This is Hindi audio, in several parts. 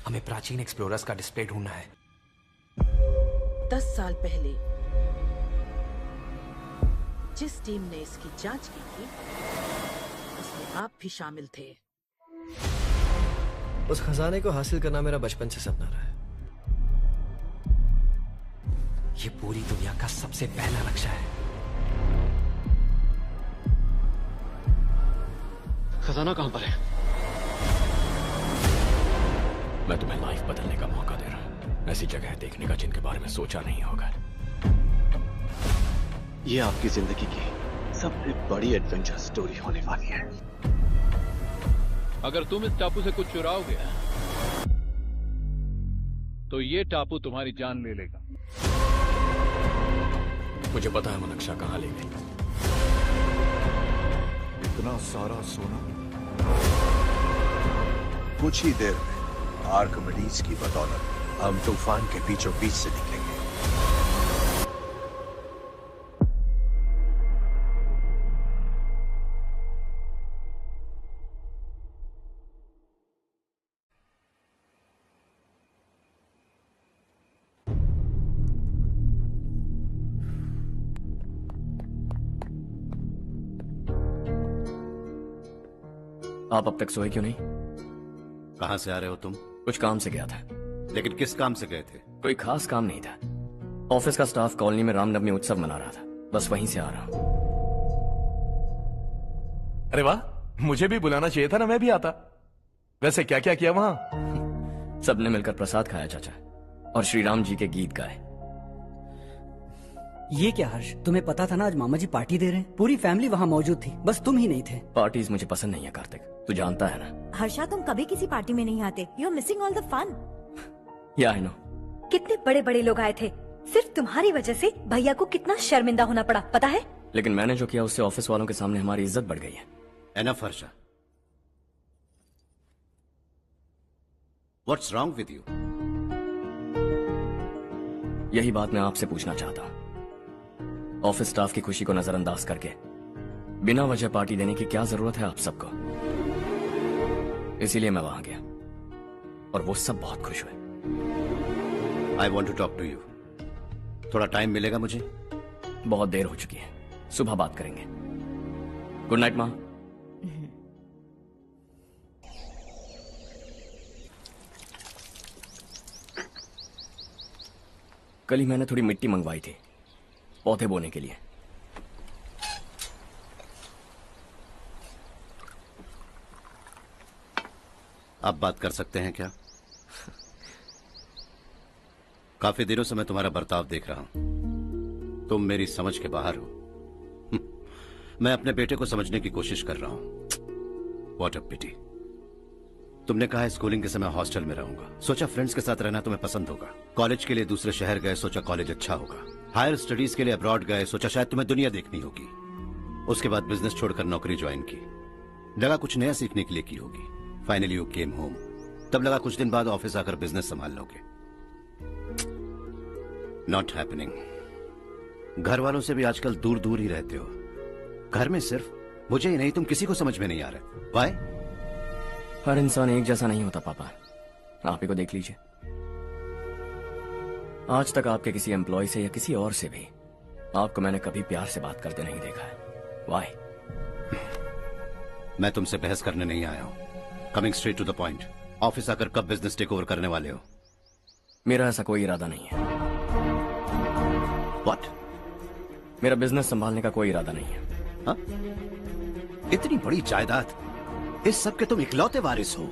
हमें प्राचीन एक्सप्लोरर्स का डिस्प्ले ढूंढना है। 10 साल पहले जिस टीम ने इसकी जांच की थी उसमें आप भी शामिल थे। उस खजाने को हासिल करना मेरा बचपन से सपना रहा है। ये पूरी दुनिया का सबसे पहला नक्शा है। खजाना कहां पर है? मैं तुम्हें लाइफ बदलने का मौका दे रहा हूं। ऐसी जगह देखने का जिनके बारे में सोचा नहीं होगा। ये आपकी जिंदगी की सबसे बड़ी एडवेंचर स्टोरी होने वाली है। अगर तुम इस टापू से कुछ चुराओगे तो ये टापू तुम्हारी जान ले लेगा। मुझे पता है वो नक्शा कहां ले गए। इतना सारा सोना कुछ ही देर में आर्किमिडीज की बदौलत हम तूफान के बीचों बीच से निकलेंगे। आप अब तक सोए क्यों नहीं? कहां से आ रहे हो तुम? कुछ काम से गया था। लेकिन किस काम से गए थे? कोई खास काम नहीं था। ऑफिस का स्टाफ कॉलोनी में रामनवमी उत्सव मना रहा था, बस वहीं से आ रहा हूं। अरे वाह, मुझे भी बुलाना चाहिए था ना, मैं भी आता। वैसे क्या क्या किया वहां? सबने मिलकर प्रसाद खाया चाचा, और श्री राम जी के गीत गाए। ये क्या हर्ष, तुम्हें पता था ना आज मामा जी पार्टी दे रहे हैं? पूरी फैमिली वहाँ मौजूद थी, बस तुम ही नहीं थे। पार्टीज मुझे पसंद नहीं है कार्तिक, तू जानता है ना। हर्षा, तुम कभी किसी पार्टी में नहीं आते। You are missing all the fun. Yeah I no. कितने बड़े बड़े लोग आए थे, सिर्फ तुम्हारी वजह से भैया को कितना शर्मिंदा होना पड़ा, पता है? लेकिन मैंने जो किया उससे ऑफिस वालों के सामने हमारी इज्जत बढ़ गई है। Enough Harsha, what's wrong with you? यही बात मैं आपसे पूछना चाहता हूँ। ऑफिस स्टाफ की खुशी को नजरअंदाज करके बिना वजह पार्टी देने की क्या जरूरत है आप सबको? इसीलिए मैं वहां गया और वो सब बहुत खुश हुए। I want to talk to you. थोड़ा टाइम मिलेगा मुझे? बहुत देर हो चुकी है, सुबह बात करेंगे। गुड नाइट माँ। कल ही मैंने थोड़ी मिट्टी मंगवाई थी पौधे बोने के लिए। आप बात कर सकते हैं क्या? काफी दिनों से मैं तुम्हारा बर्ताव देख रहा हूं। तुम मेरी समझ के बाहर हो। मैं अपने बेटे को समझने की कोशिश कर रहा हूं। व्हाट अ पिटी। तुमने कहा स्कूलिंग के समय हॉस्टल में रहूंगा, सोचा फ्रेंड्स के साथ रहना तुम्हें पसंद होगा। कॉलेज के लिए दूसरे शहर गए, सोचा कॉलेज अच्छा होगा। हायर स्टडीज के लिए अब्रॉड गए, सोचा शायद तुम्हें दुनिया देखनी होगी। उसके बाद बिजनेस छोड़कर नौकरी ज्वाइन की, लगा कुछ नया सीखने के लिए की होगी। फाइनली यू केम होम, तब लगा कुछ दिन बाद ऑफिस आकर बिजनेस संभाल लोगे। Not happening. घर वालों से भी आजकल दूर दूर ही रहते हो। घर में सिर्फ मुझे ही नहीं, तुम किसी को समझ में नहीं आ रहे। वाई? हर इंसान एक जैसा नहीं होता पापा, आप ही को देख लीजिए। आज तक आपके किसी एम्प्लॉय से या किसी और से भी आपको मैंने कभी प्यार से बात करते नहीं देखा है। वाई? मैं तुमसे बहस करने नहीं आया हूं। Coming straight to the point, office आकर कब बिजनेस टेक ओवर करने वाले हो? मेरा ऐसा कोई इरादा नहीं है। व्हाट? मेरा बिजनेस संभालने का कोई इरादा नहीं है। हाँ? इतनी बड़ी जायदाद, इस सब के तुम इकलौते वारिस हो।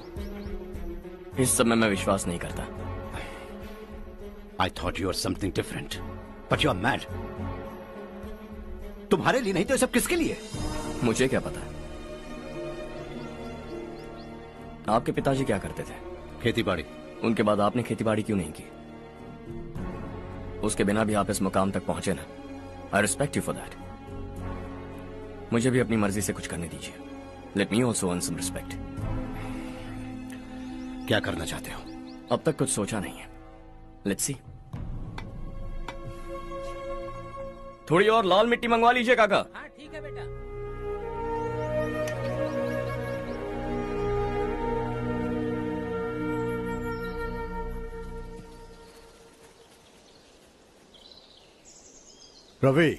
इस सब में मैं विश्वास नहीं करता। I thought you were something different, but you are mad. तुम्हारे लिए नहीं तो ये सब किसके लिए? मुझे क्या पता। आपके पिताजी क्या करते थे? खेतीबाड़ी। उनके बाद आपने खेतीबाड़ी क्यों नहीं की? उसके बिना भी आप इस मुकाम तक पहुंचे ना। I respect you for that. मुझे भी अपनी मर्जी से कुछ करने दीजिए। Let me also earn some respect. क्या करना चाहते हो? अब तक कुछ सोचा नहीं है। Let's see. थोड़ी और लाल मिट्टी मंगवा लीजिए काका। हाँ ठीक है बेटा। रवि,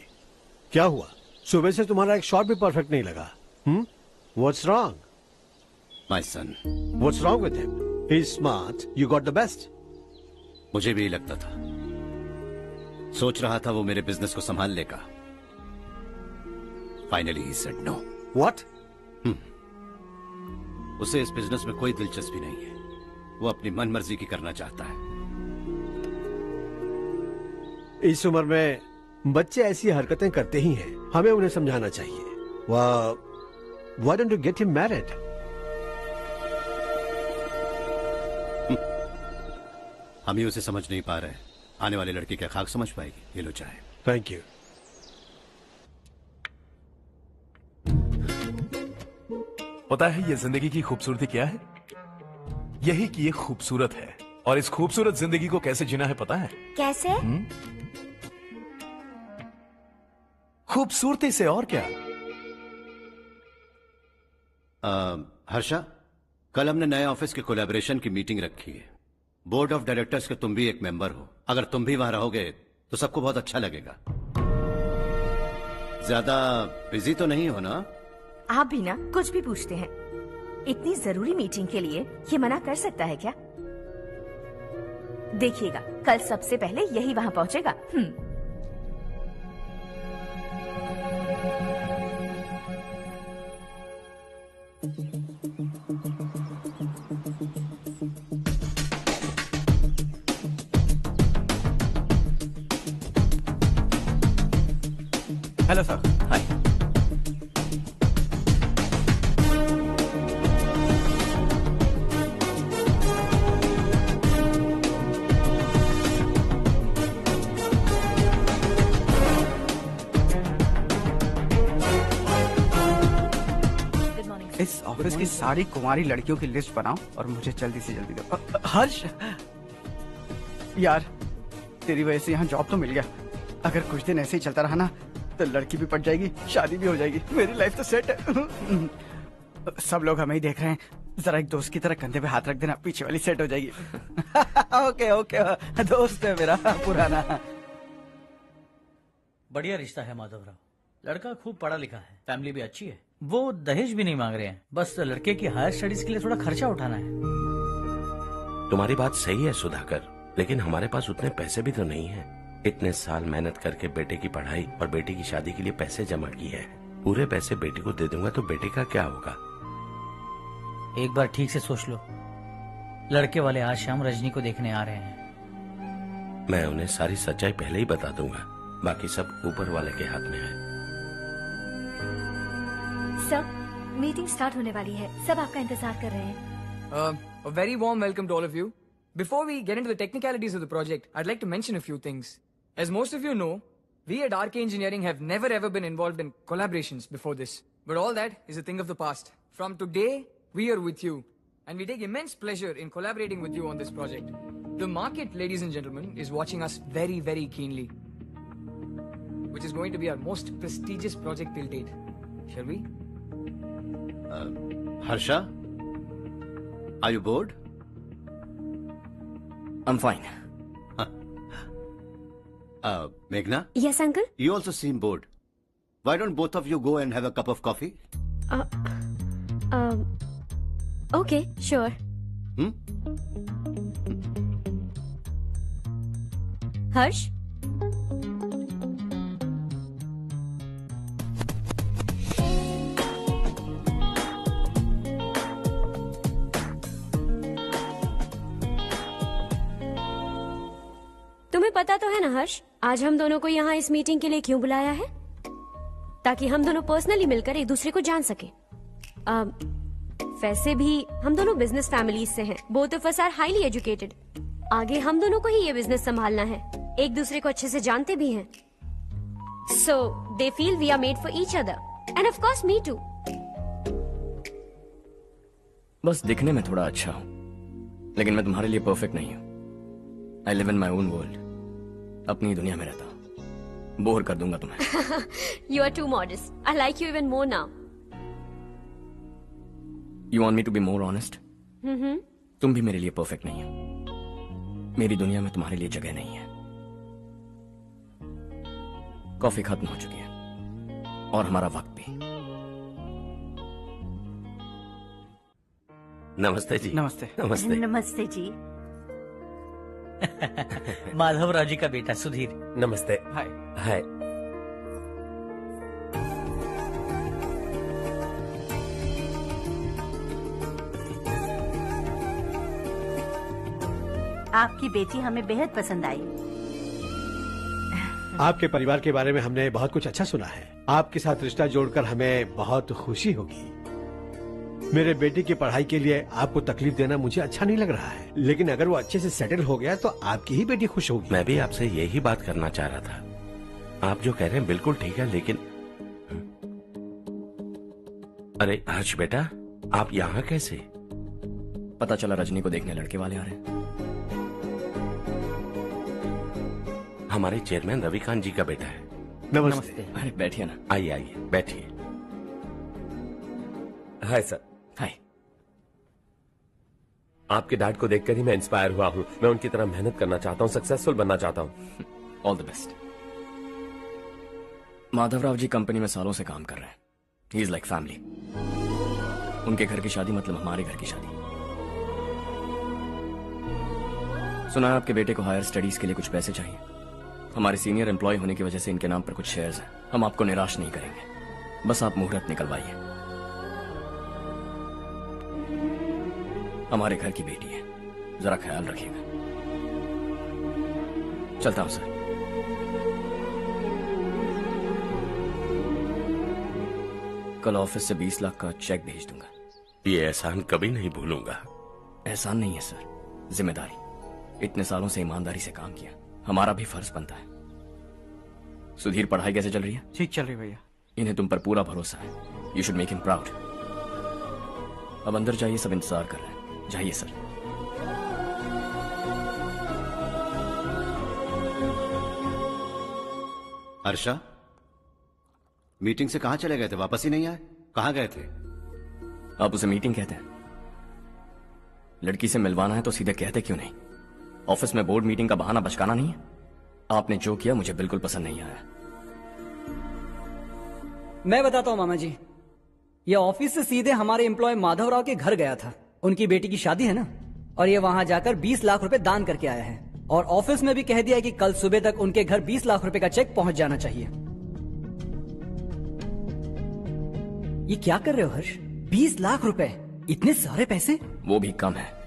क्या हुआ? सुबह से तुम्हारा एक शॉट भी परफेक्ट नहीं लगा। What's wrong? My son. What's wrong with him? He's smart. You got the best. मुझे भी लगता था, सोच रहा था वो मेरे बिजनेस को संभाल लेगा। Finally he said no. What? उसे इस बिजनेस में कोई दिलचस्पी नहीं है। वो अपनी मनमर्जी की करना चाहता है। इस उम्र में बच्चे ऐसी हरकतें करते ही हैं। हमें उन्हें समझाना चाहिए। Why don't you get him married? हम ही उसे समझ नहीं पा रहे। आने वाली लड़की क्या खाक समझ पाएगी? ये लो चाहे। Thank you. पता है ये जिंदगी की खूबसूरती क्या है? यही कि ये खूबसूरत है, और इस खूबसूरत जिंदगी को कैसे जीना है पता है? कैसे? खूबसूरती से, और क्या। हर्षा, कल हमने नए ऑफिस के कोलैबोरेशन की मीटिंग रखी है। बोर्ड ऑफ डायरेक्टर्स के तुम भी एक मेंबर हो। अगर तुम भी वहां रहोगे तो सबको बहुत अच्छा लगेगा। ज्यादा बिजी तो नहीं हो ना? आप भी ना कुछ भी पूछते हैं। इतनी जरूरी मीटिंग के लिए ये मना कर सकता है क्या? देखिएगा, कल सबसे पहले यही वहां पहुंचेगा। Hello sir. हाय। इस ऑफिस की सारी कुंवारी लड़कियों की लिस्ट बनाओ और मुझे जल्दी से जल्दी दो। हर्ष, यार तेरी वजह से यहाँ जॉब तो मिल गया। अगर कुछ दिन ऐसे ही चलता रहा ना तो लड़की भी पट जाएगी, शादी भी हो जाएगी, मेरी लाइफ तो सेट है। सब लोग हमें ही देख रहे हैं, जरा एक दोस्त की तरह कंधे पे हाथ रख देना, पीछे वाली सेट हो जाएगी। ओके ओके, दोस्त है मेरा पुराना। बढ़िया रिश्ता है माधव राव। लड़का खूब पढ़ा लिखा है, फैमिली भी अच्छी है। वो दहेज भी नहीं मांग रहे हैं, बस लड़के की हायर स्टडीज के लिए थोड़ा खर्चा उठाना है। तुम्हारी बात सही है सुधाकर, लेकिन हमारे पास उतने पैसे भी तो नहीं है। इतने साल मेहनत करके बेटे की पढ़ाई और बेटी की शादी के लिए पैसे जमा किए हैं। पूरे पैसे बेटे को दे दूंगा तो बेटे का क्या होगा? एक बार ठीक से सोच लो। लड़के वाले आज शाम रजनी को देखने आ रहे हैं। मैं उन्हें सारी सच्चाई पहले ही बता दूंगा, बाकी सब ऊपर वाले के हाथ में है। सर, मीटिंग स्टार्ट होने वाली है, सब आपका इंतजार कर रहे हैं। A very warm welcome to all of you. Before we get into the technicalities of the project, I'd like to mention a few things. As most of you know, we at RK Engineering have never ever been involved in collaborations before this. But all that is a thing of the past. From today, we are with you. And we take immense pleasure in collaborating with you on this project. The market, ladies and gentlemen, is watching us very, very keenly. Which is going to be our most prestigious project till date. Shall we? Harsha, are you bored? I'm fine. Meghna? Yes, uncle? You also seem bored. Why don't both of you go and have a cup of coffee? Okay, sure. Harsh? तुम्हें पता तो है ना हर्ष, आज हम दोनों को यहाँ इस मीटिंग के लिए क्यों बुलाया है? ताकि हम दोनों पर्सनली मिलकर एक दूसरे को जान सके। वैसे भी हम दोनों बिजनेस फैमिलीज से हैं। Both of us are highly educated. आगे हम दोनों को ही ये बिजनेस संभालना है, एक दूसरे को अच्छे से जानते भी हैं। So they feel we are made for each other and of course me too. बस दिखने में थोड़ा अच्छा हूं, लेकिन मैं तुम्हारे लिए परफेक्ट नहीं हूं। I live in my own world, अपनी दुनिया में रहता हूं। बोर कर दूंगा तुम्हें। You are too modest. I like you even more now. You want me to be more honest? तुम भी मेरे लिए परफेक्ट नहीं हो। मेरी दुनिया में तुम्हारे लिए जगह नहीं है। कॉफी खत्म हो चुकी है और हमारा वक्त भी। नमस्ते जी। नमस्ते। नमस्ते। नमस्ते जी। माधवराव जी का बेटा सुधीर। नमस्ते। हाय। हाय। आपकी बेटी हमें बेहद पसंद आई। आपके परिवार के बारे में हमने बहुत कुछ अच्छा सुना है। आपके साथ रिश्ता जोड़कर हमें बहुत खुशी होगी। मेरे बेटे की पढ़ाई के लिए आपको तकलीफ देना मुझे अच्छा नहीं लग रहा है, लेकिन अगर वो अच्छे से सेटल हो गया तो आपकी ही बेटी खुश होगी। मैं भी आपसे यही बात करना चाह रहा था। आप जो कह रहे हैं बिल्कुल ठीक है, लेकिन अरे हर्ष बेटा, आप यहाँ कैसे? पता चला रजनी को देखने लड़के वाले आ रहे हैं। हमारे चेयरमैन रविकांत जी का बेटा है। नमस्ते। अरे बैठिए ना। आइए आइए बैठिए। Hi sir. हाय। आपके डैड को देखकर ही मैं इंस्पायर हुआ हूँ। मैं उनकी तरह मेहनत करना चाहता हूँ, सक्सेसफुल बनना चाहता हूँ। All the best. Madhavrao ji company में सालों से काम कर रहे हैं। He is like family. उनके घर की शादी मतलब हमारे घर की शादी। सुना है आपके बेटे को हायर स्टडीज के लिए कुछ पैसे चाहिए। हमारे सीनियर एम्प्लॉय होने की वजह से इनके नाम पर कुछ शेयर्स हैं। हम आपको निराश नहीं करेंगे, बस आप मुहूर्त निकलवाइए। हमारे घर की बेटी है, जरा ख्याल रखिएगा। चलता हूं सर। कल ऑफिस से 20 लाख का चेक भेज दूंगा। ये एहसान कभी नहीं भूलूंगा। एहसान नहीं है सर, जिम्मेदारी। इतने सालों से ईमानदारी से काम किया, हमारा भी फर्ज बनता है। सुधीर, पढ़ाई कैसे चल रही है? ठीक चल रही भैया। इन्हें तुम पर पूरा भरोसा है। You should make him proud. अब अंदर जाइए, सब इंतजार कर रहे हैं। जाइए सर। हर्षा, मीटिंग से कहां चले गए थे? वापस ही नहीं आए? कहां गए थे? आप उसे मीटिंग कहते हैं? लड़की से मिलवाना है तो सीधे कहते क्यों नहीं? ऑफिस में बोर्ड मीटिंग का बहाना बचकाना नहीं है। आपने जो किया मुझे बिल्कुल पसंद नहीं आया। मैं बताता हूं मामा जी, ये ऑफिस से सीधे हमारे एम्प्लॉय माधवराव के घर गया था। उनकी बेटी की शादी है ना, और ये वहां जाकर 20 लाख रुपए दान करके आया है। और ऑफिस में भी कह दिया है कि कल सुबह तक उनके घर 20 लाख रुपए का चेक पहुंच जाना चाहिए। ये क्या कर रहे हो हर्ष? 20 लाख रुपए, इतने सारे पैसे? वो भी कम है।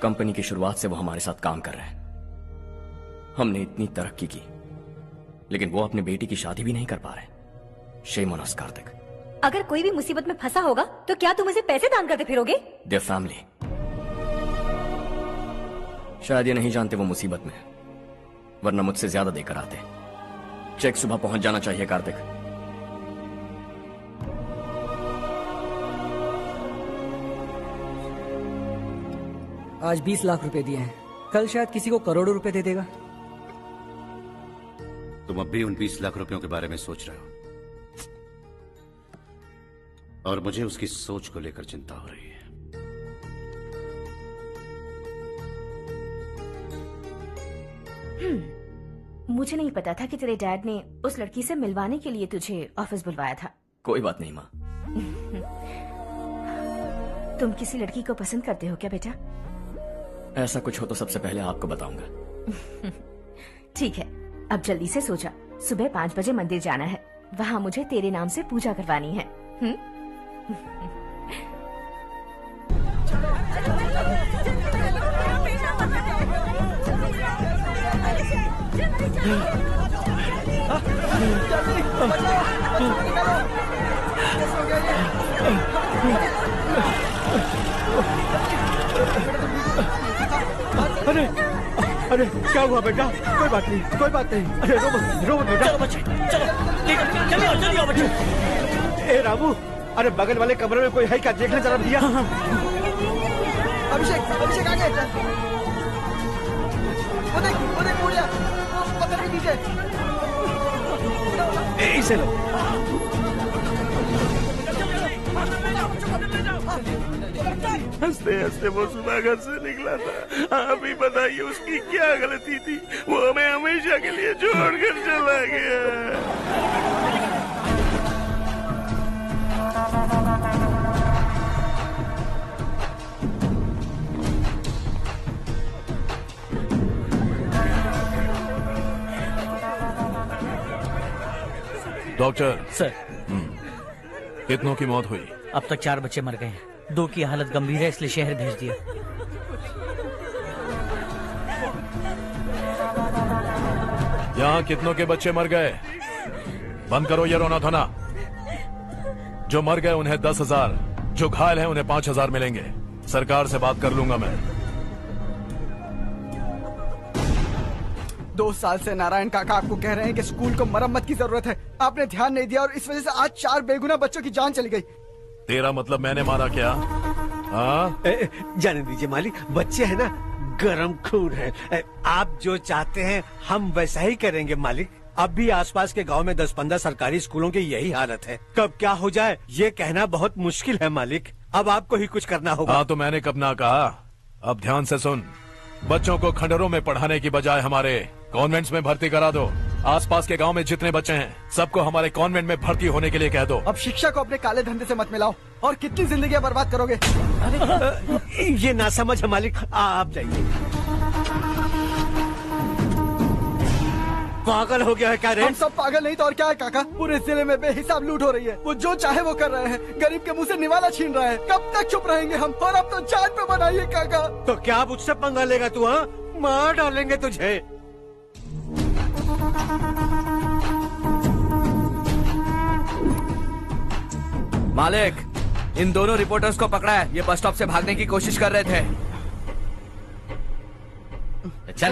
कंपनी की शुरुआत से वो हमारे साथ काम कर रहे हैं। हमने इतनी तरक्की की, लेकिन वो अपनी बेटी की शादी भी नहीं कर पा रहे। Shame on us Kartik. अगर कोई भी मुसीबत में फंसा होगा तो क्या तुम उसे पैसे दान करते फिरोगे? Their family. शायद ये नहीं जानते वो मुसीबत में है, वरना मुझसे ज्यादा देकर आते। चेक सुबह पहुंच जाना चाहिए कार्तिक। आज 20 लाख रुपए दिए हैं, कल शायद किसी को करोड़ों रुपए दे देगा। तुम अब भी उन 20 लाख रुपयों के बारे में सोच रहे हो, और मुझे उसकी सोच को लेकर चिंता हो रही है। मुझे नहीं पता था कि तेरे डैड ने उस लड़की से मिलवाने के लिए तुझे ऑफिस बुलवाया था। कोई बात नहीं माँ। तुम किसी लड़की को पसंद करते हो क्या बेटा? ऐसा कुछ हो तो सबसे पहले आपको बताऊंगा। ठीक है, अब जल्दी से सो जा। सुबह 5 बजे मंदिर जाना है, वहाँ मुझे तेरे नाम से पूजा करवानी है। अरे अरे क्या हुआ बेटा? कोई बात नहीं, कोई बात नहीं। अरे रो मत बेटा। चलो बच्चे, चलो जल्दी आओ बच्चे। ए रामू, अरे बगल वाले कमरे में कोई है क्या? देखना जरा भैया। अभिषेक, अभिषेक आगे। वो देख मुड़िया, वो पत्थर के नीचे। इसे लो। चलो हंसते हंसते वो सुबह घर से निकला था। आप ही बताइए उसकी क्या गलती थी, वो हमें हमेशा के लिए छोड़कर चला गया। डॉक्टर सर, कितनों की मौत हुई? अब तक 4 बच्चे मर गए हैं, 2 की हालत गंभीर है, इसलिए शहर भेज दिया। यहाँ कितनों के बच्चे मर गए? बंद करो ये रोना धोना। जो मर गए उन्हें 10,000, जो घायल हैं उन्हें 5,000 मिलेंगे। सरकार से बात कर लूंगा मैं। 2 साल से नारायण काका आपको कह रहे हैं कि स्कूल को मरम्मत की जरूरत है। आपने ध्यान नहीं दिया और इस वजह से आज 4 बेगुनाह बच्चों की जान चली गई। तेरा मतलब मैंने मारा क्या? हाँ, जाने दीजिए मालिक, बच्चे हैं ना, गरम खून है। आप जो चाहते हैं हम वैसा ही करेंगे मालिक। अब भी आसपास के गांव में 10-15 सरकारी स्कूलों की यही हालत है। कब क्या हो जाए ये कहना बहुत मुश्किल है मालिक। अब आपको ही कुछ करना होगा। हाँ तो मैंने कब ना कहा। अब ध्यान से सुन, बच्चों को खंडरों में पढ़ाने की बजाय हमारे कॉन्वेंट्स में भर्ती करा दो। आसपास के गांव में जितने बच्चे हैं सबको हमारे कॉन्वेंट में भर्ती होने के लिए कह दो। अब शिक्षा को अपने काले धंधे से मत मिलाओ, और कितनी जिंदगियां बर्बाद करोगे। ये ना समझ है मालिक, आप जाइए। पागल हो गया है क्या रे? हम सब पागल नहीं तो और क्या है काका। पूरे जिले में बेहिसाब लूट हो रही है। वो जो चाहे वो कर रहे हैं, गरीब के मुंह से निवाला छीन रहा है। कब तक चुप रहेंगे हम? और अब तो जान पे बनाइए काका। तो क्या मुझसे पंगा लेगा तू? हाँ, मार डालेंगे तुझे। मालिक, इन दोनों रिपोर्टर्स को पकड़ा है। ये बस स्टॉप से भागने की कोशिश कर रहे थे। चल।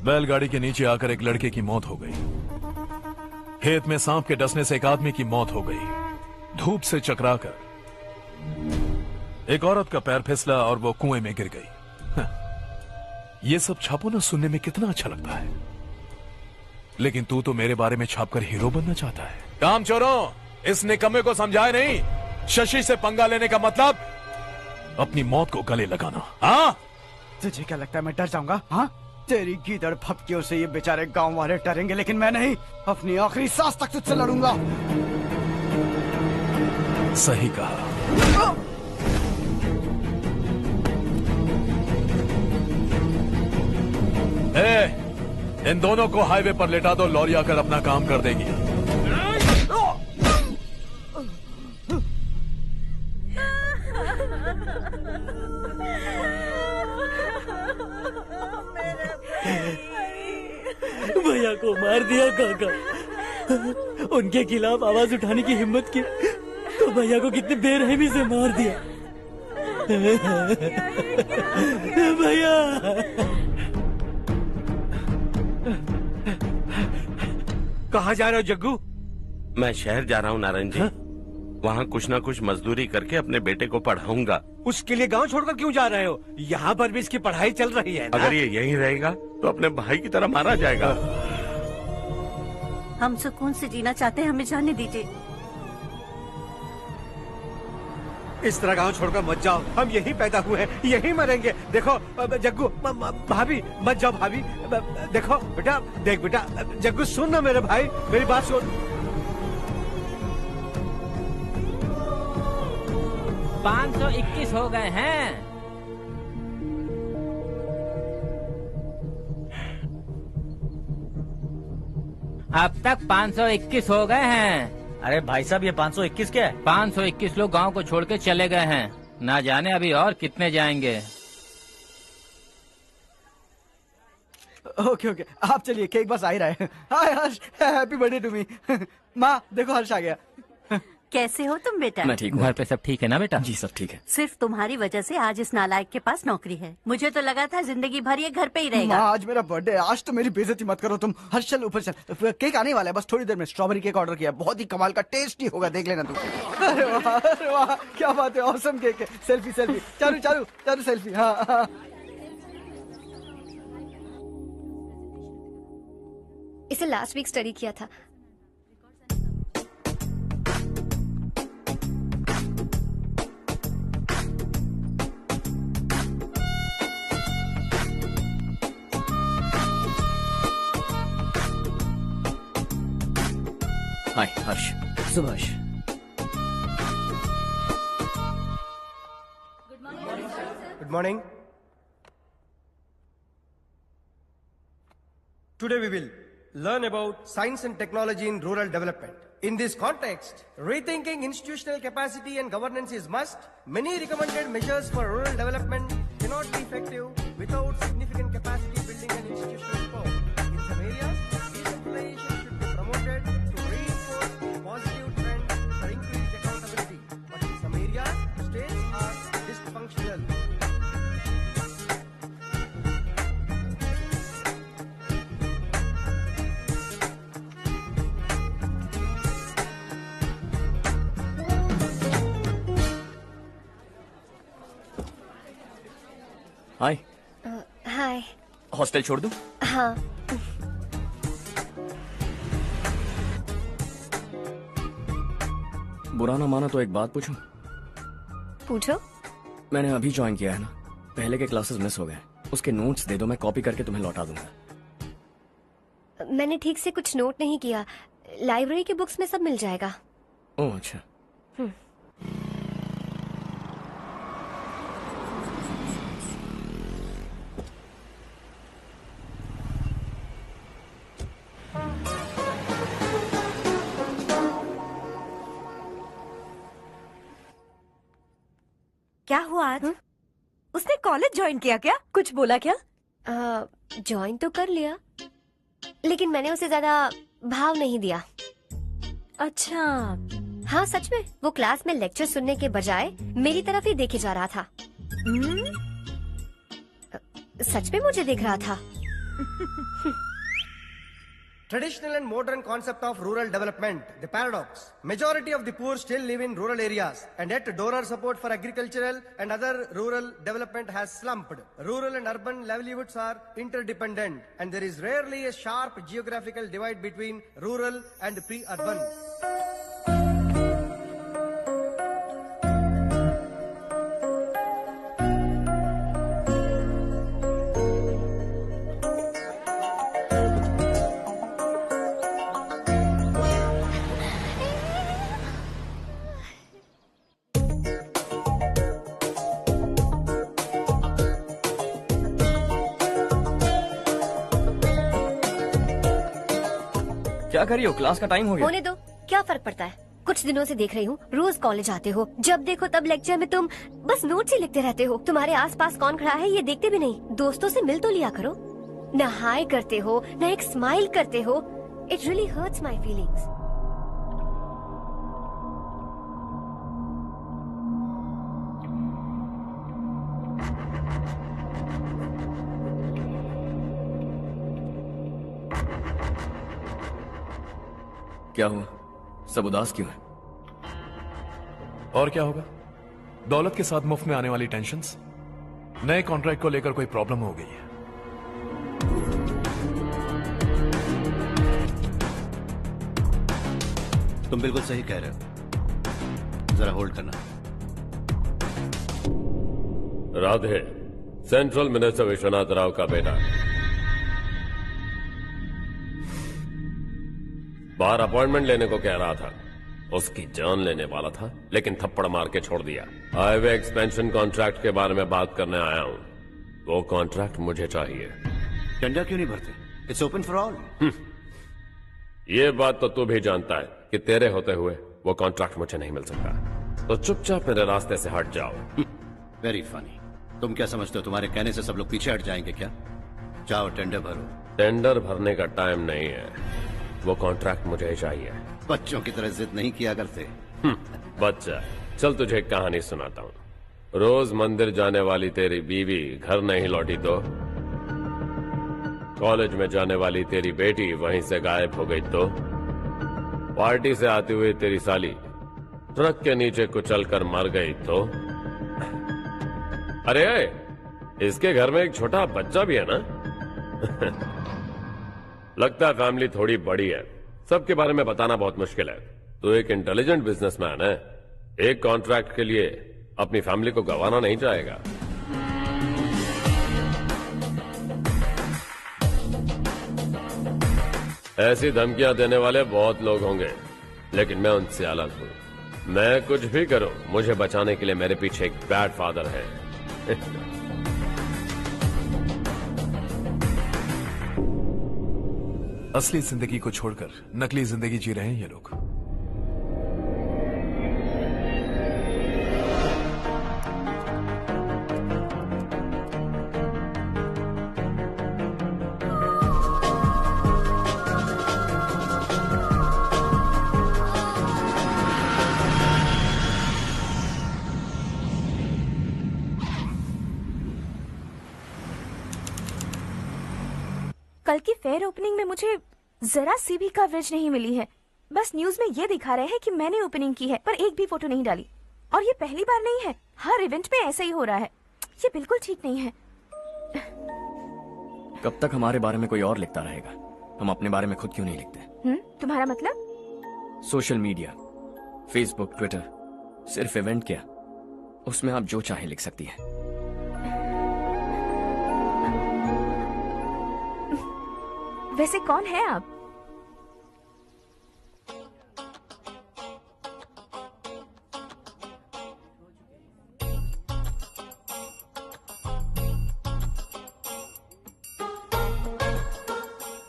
बैलगाड़ी के नीचे आकर एक लड़के की मौत हो गई। खेत में सांप के डसने से एक आदमी की मौत हो गई। धूप से चकराकर एक औरत का पैर फिसला और वो कुएं में गिर गई। ये सब छापो ना, सुनने में कितना अच्छा लगता है, लेकिन तू तो मेरे बारे में छापकर हीरो बनना चाहता है। काम चोरों, इस निकम्मे को समझाए नहीं। शशि से पंगा लेने का मतलब अपनी मौत को गले लगाना। हाँ, तुझे क्या लगता है मैं डर जाऊंगा? हाँ, तेरी गीदड़ फपकियों से ये बेचारे गांव वाले डरेंगे, लेकिन मैं नहीं। अपनी आखिरी सांस तक तुझसे लड़ूंगा। सही कहा। इन दोनों को हाईवे पर लेटा दो, लॉरी आकर अपना काम कर देगी। भैया को मार दिया काका। उनके खिलाफ आवाज उठाने की हिम्मत की तो भैया को कितनी बेरहमी से मार दिया। भैया कहाँ जा रहे हो जग्गू? मैं शहर जा रहा हूँ नारायण जी। वहाँ कुछ ना कुछ मजदूरी करके अपने बेटे को पढ़ाऊंगा। उसके लिए गांव छोड़कर क्यों जा रहे हो? यहाँ पर भी इसकी पढ़ाई चल रही है ना? अगर ये यहीं रहेगा तो अपने भाई की तरह मारा जाएगा। हम सुकून से जीना चाहते हैं, हमें जाने दीजिए। इस तरह गांव छोड़कर मत जाओ, हम यहीं पैदा हुए हैं, यहीं मरेंगे। देखो जग्गू, भाभी मत जाओ भाभी। देखो बेटा, देख बेटा, जग्गू सुन ना मेरे भाई, मेरी बात सुन। 521 हो गए हैं। अब तक 521 हो गए हैं। अरे भाई साहब, ये 521 क्या है? 521 लोग गांव को छोड़ के चले गए हैं। ना जाने अभी और कितने जाएंगे। ओके ओके, आप चलिए, केक बस आ ही रहा है। हाय हर्ष, हैप्पी बर्थडे टू मी। माँ देखो, हर्ष आ गया। कैसे हो तुम बेटा? मैं ठीक हूँ। घर पे सब ठीक है ना बेटा? जी सब ठीक है। सिर्फ तुम्हारी वजह से आज इस नालायक के पास नौकरी है। मुझे तो लगा था जिंदगी भर ये घर पे ही रहेगा। माँ, आज मेरा बर्थडे है, आज तो मेरी बेइज्जती मत करो तुम। हर्ष चल ऊपर चल, केक आने वाला है बस थोड़ी देर में। स्ट्रॉबेरी केक ऑर्डर किया, बहुत ही कमाल का टेस्टी होगा, देख लेना तुम। अरे वाह, क्या बात है, ऑसम केक है। Selfie selfie, Charu Charu Charu selfie. हाँ। इसे लास्ट वीक स्टडी किया था। हाय हर्ष। Subhash. Good morning. Today we will learn about science and technology in rural development. In this context, rethinking institutional capacity and governance is must. Many recommended measures for rural development cannot be effective without significant capacity building and institutional reform. In some areas, decentralization should be promoted to reinforce positive trends for increased accountability. But in some areas, states are dysfunctional. Hi. Hi. Hostel छोड़ दूं? हाँ। बुरा ना माना तो एक बात पूछूं? पूछो। मैंने अभी ज्वाइन किया है ना, पहले के क्लासेस मिस हो गए। उसके नोट्स दे दो, मैं कॉपी करके तुम्हें लौटा दूंगा। मैंने ठीक से कुछ नोट नहीं किया। लाइब्रेरी के बुक्स में सब मिल जाएगा। ओह अच्छा। क्या हुआ आज? उसने कॉलेज ज्वाइन किया क्या? कुछ बोला क्या? ज्वाइन तो कर लिया, लेकिन मैंने उसे ज्यादा भाव नहीं दिया। अच्छा। हाँ सच में, वो क्लास में लेक्चर सुनने के बजाय मेरी तरफ ही देखे जा रहा था। सच में मुझे देख रहा था। Traditional and modern concept of rural development, the paradox. Majority of the poor still live in rural areas, and yet donor support for agricultural and other rural development has slumped. Rural and urban livelihoods are interdependent, and there is rarely a sharp geographical divide between rural and pre-urban. क्या कर रही हो? क्लास का टाइम हो गया। होने दो, क्या फर्क पड़ता है। कुछ दिनों से देख रही हूँ, रोज कॉलेज आते हो, जब देखो तब लेक्चर में तुम बस नोट्स ही लिखते रहते हो। तुम्हारे आसपास कौन खड़ा है ये देखते भी नहीं। दोस्तों से मिल तो लिया करो। न हाय करते हो, न एक स्माइल करते हो। It really hurts my feelings. क्या हुआ? सब उदास क्यों है? और क्या होगा? दौलत के साथ मुफ्त में आने वाली टेंशन्स। नए कॉन्ट्रैक्ट को लेकर कोई प्रॉब्लम हो गई है। तुम बिल्कुल सही कह रहे हो। जरा होल्ड करना। राधे, सेंट्रल मिनिस्टर विश्वनाथ राव का बेटा। बाहर अपॉइंटमेंट लेने को कह रहा था। उसकी जान लेने वाला था, लेकिन थप्पड़ मार के छोड़ दिया। हाईवे एक्सपेंशन कॉन्ट्रैक्ट के बारे में बात करने आया हूं। वो कॉन्ट्रैक्ट मुझे चाहिए। टेंडर क्यों नहीं भरते? It's open for all. ये बात तो तू भी जानता है कि तेरे होते हुए वो कॉन्ट्रैक्ट मुझे नहीं मिल सकता। तो चुपचाप मेरे रास्ते से हट जाओ। Very funny. तुम क्या समझते हो तुम्हारे कहने से सब लोग पीछे हट जाएंगे क्या? जाओ टेंडर भरो। टेंडर भरने का टाइम नहीं है। वो कॉन्ट्रैक्ट मुझे ही चाहिए। बच्चों की तरह जिद नहीं किया करते। बच्चा, चल तुझे एक कहानी सुनाता हूँ। रोज मंदिर जाने वाली तेरी बीवी घर नहीं लौटी तो, कॉलेज में जाने वाली तेरी बेटी वहीं से गायब हो गई तो, पार्टी से आती हुई तेरी साली ट्रक के नीचे कुचलकर मर गई तो, अरे इसके घर में एक छोटा बच्चा भी है ना। लगता है फैमिली थोड़ी बड़ी है, सबके बारे में बताना बहुत मुश्किल है। तो एक इंटेलिजेंट बिजनेसमैन है, एक कॉन्ट्रैक्ट के लिए अपनी फैमिली को गंवाना नहीं चाहेगा। ऐसी धमकियां देने वाले बहुत लोग होंगे, लेकिन मैं उनसे अलग हूं। मैं कुछ भी करूं, मुझे बचाने के लिए मेरे पीछे एक बैड फादर है। असली जिंदगी को छोड़कर नकली जिंदगी जी रहे हैं ये लोग। कल की फेयर ओपनिंग में मुझे जरा सी भी कवरेज नहीं मिली है। बस न्यूज में ये दिखा रहे हैं कि मैंने ओपनिंग की है, पर एक भी फोटो नहीं डाली। और ये पहली बार नहीं है, हर इवेंट में ऐसा ही हो रहा है। ये बिल्कुल ठीक नहीं है। कब तक हमारे बारे में कोई और लिखता रहेगा? हम अपने बारे में खुद क्यों नहीं लिखते? तुम्हारा मतलब? सोशल मीडिया, फेसबुक, ट्विटर, सिर्फ इवेंट क्या, उसमें आप जो चाहे लिख सकती हैं। वैसे कौन है आप?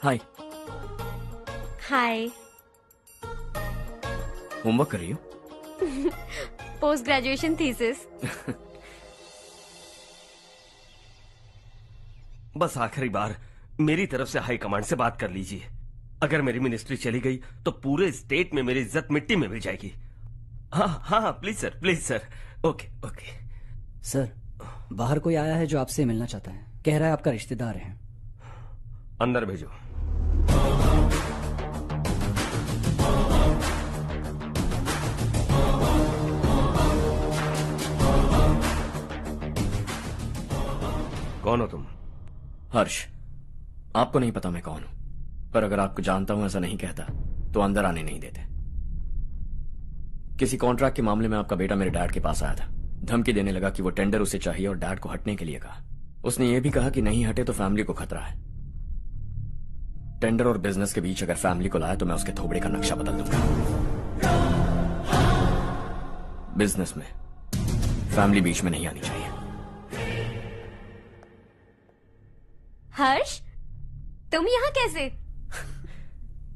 हाय। हाय। होमवर्क कर रही हो? Post graduation thesis. बस आखिरी बार मेरी तरफ से हाई कमांड से बात कर लीजिए। अगर मेरी मिनिस्ट्री चली गई तो पूरे स्टेट में मेरी इज्जत मिट्टी में मिल जाएगी। हाँ हाँ please sir, please sir. Okay okay sir, बाहर कोई आया है जो आपसे मिलना चाहता है। कह रहा है आपका रिश्तेदार है। अंदर भेजो। कौन हो तुम? हर्ष। आपको नहीं पता मैं कौन हूं, पर अगर आपको जानता हूं ऐसा नहीं कहता तो अंदर आने नहीं देते। किसी कॉन्ट्रैक्ट के मामले में आपका बेटा मेरे डैड के पास आया था। धमकी देने लगा कि वो टेंडर उसे चाहिए और डैड को हटने के लिए कहा। उसने ये भी कहा कि नहीं हटे तो फैमिली को खतरा है। टेंडर और बिजनेस के बीच अगर फैमिली को लाया तो मैं उसके थोबड़े का नक्शा बदल दूंगा। बिजनेस में फैमिली बीच में नहीं आनी चाहिए। हर्ष, तुम यहाँ कैसे?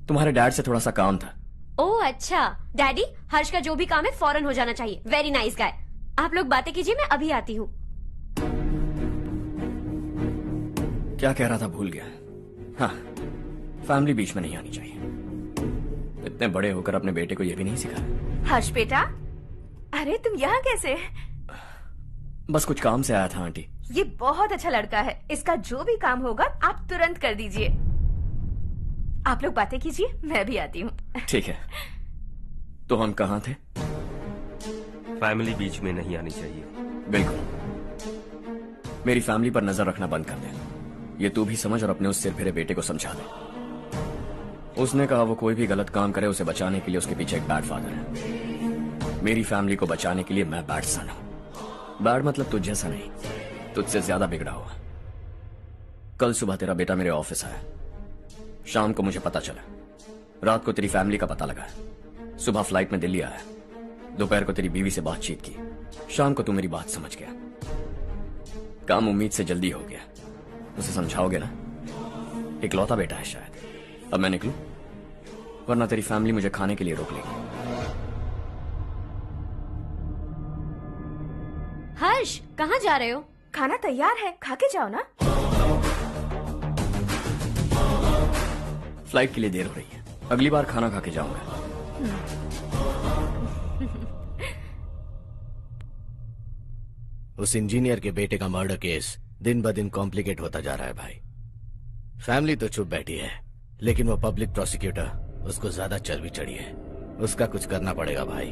तुम्हारे डैड से थोड़ा सा काम था। ओह अच्छा। डैडी, हर्ष का जो भी काम है फौरन हो जाना चाहिए। Very nice guy. आप लोग बातें कीजिए, मैं अभी आती हूँ। क्या कह रहा था भूल गया। हाँ, फैमिली बीच में नहीं आनी चाहिए। इतने बड़े होकर अपने बेटे को यह भी नहीं सिखाया। हर्ष बेटा, अरे तुम यहाँ कैसे? बस कुछ काम से आया था आंटी। ये बहुत अच्छा लड़का है। इसका जो भी काम होगा आप तुरंत कर दीजिए। आप लोग बातें कीजिए, मैं भी आती हूँ। ठीक है। तो हम कहाँ थे? फैमिली बीच में नहीं आनी चाहिए। बिल्कुल। मेरी फैमिली पर नजर रखना बंद कर दे। ये तू भी समझ और अपने उस सिर फिरे बेटे को समझा दे। उसने कहा वो कोई भी गलत काम करे उसे बचाने के लिए उसके पीछे एक बैड फादर है। मेरी फैमिली को बचाने के लिए मैं बैड सन हूं। बैड मतलब तुझ जैसा नहीं, तुझसे ज्यादा बिगड़ा हुआ। कल सुबह तेरा बेटा मेरे ऑफिस आया। शाम को मुझे पता चला। रात को तेरी फैमिली का पता लगा। सुबह फ्लाइट में दिल्ली आया। दोपहर को तेरी बीवी से बातचीत की। शाम को तू मेरी बात समझ गया। काम उम्मीद से जल्दी हो गया। उसे समझाओगे ना? इकलौता बेटा है शायद। अब मैं निकलूं, वरना तेरी फैमिली मुझे खाने के लिए रोक लेगी। हर्ष, कहाँ जा रहे हो? खाना तैयार है, खा के जाओ ना। फ्लाइट के लिए देर हो रही है। अगली बार खाना खा के जाऊंगा। उस इंजीनियर के बेटे का मर्डर केस दिन ब दिन कॉम्प्लिकेट होता जा रहा है भाई। फैमिली तो चुप बैठी है, लेकिन वो पब्लिक प्रोसिक्यूटर उसको ज्यादा चर्बी चढ़ी है। उसका कुछ करना पड़ेगा भाई।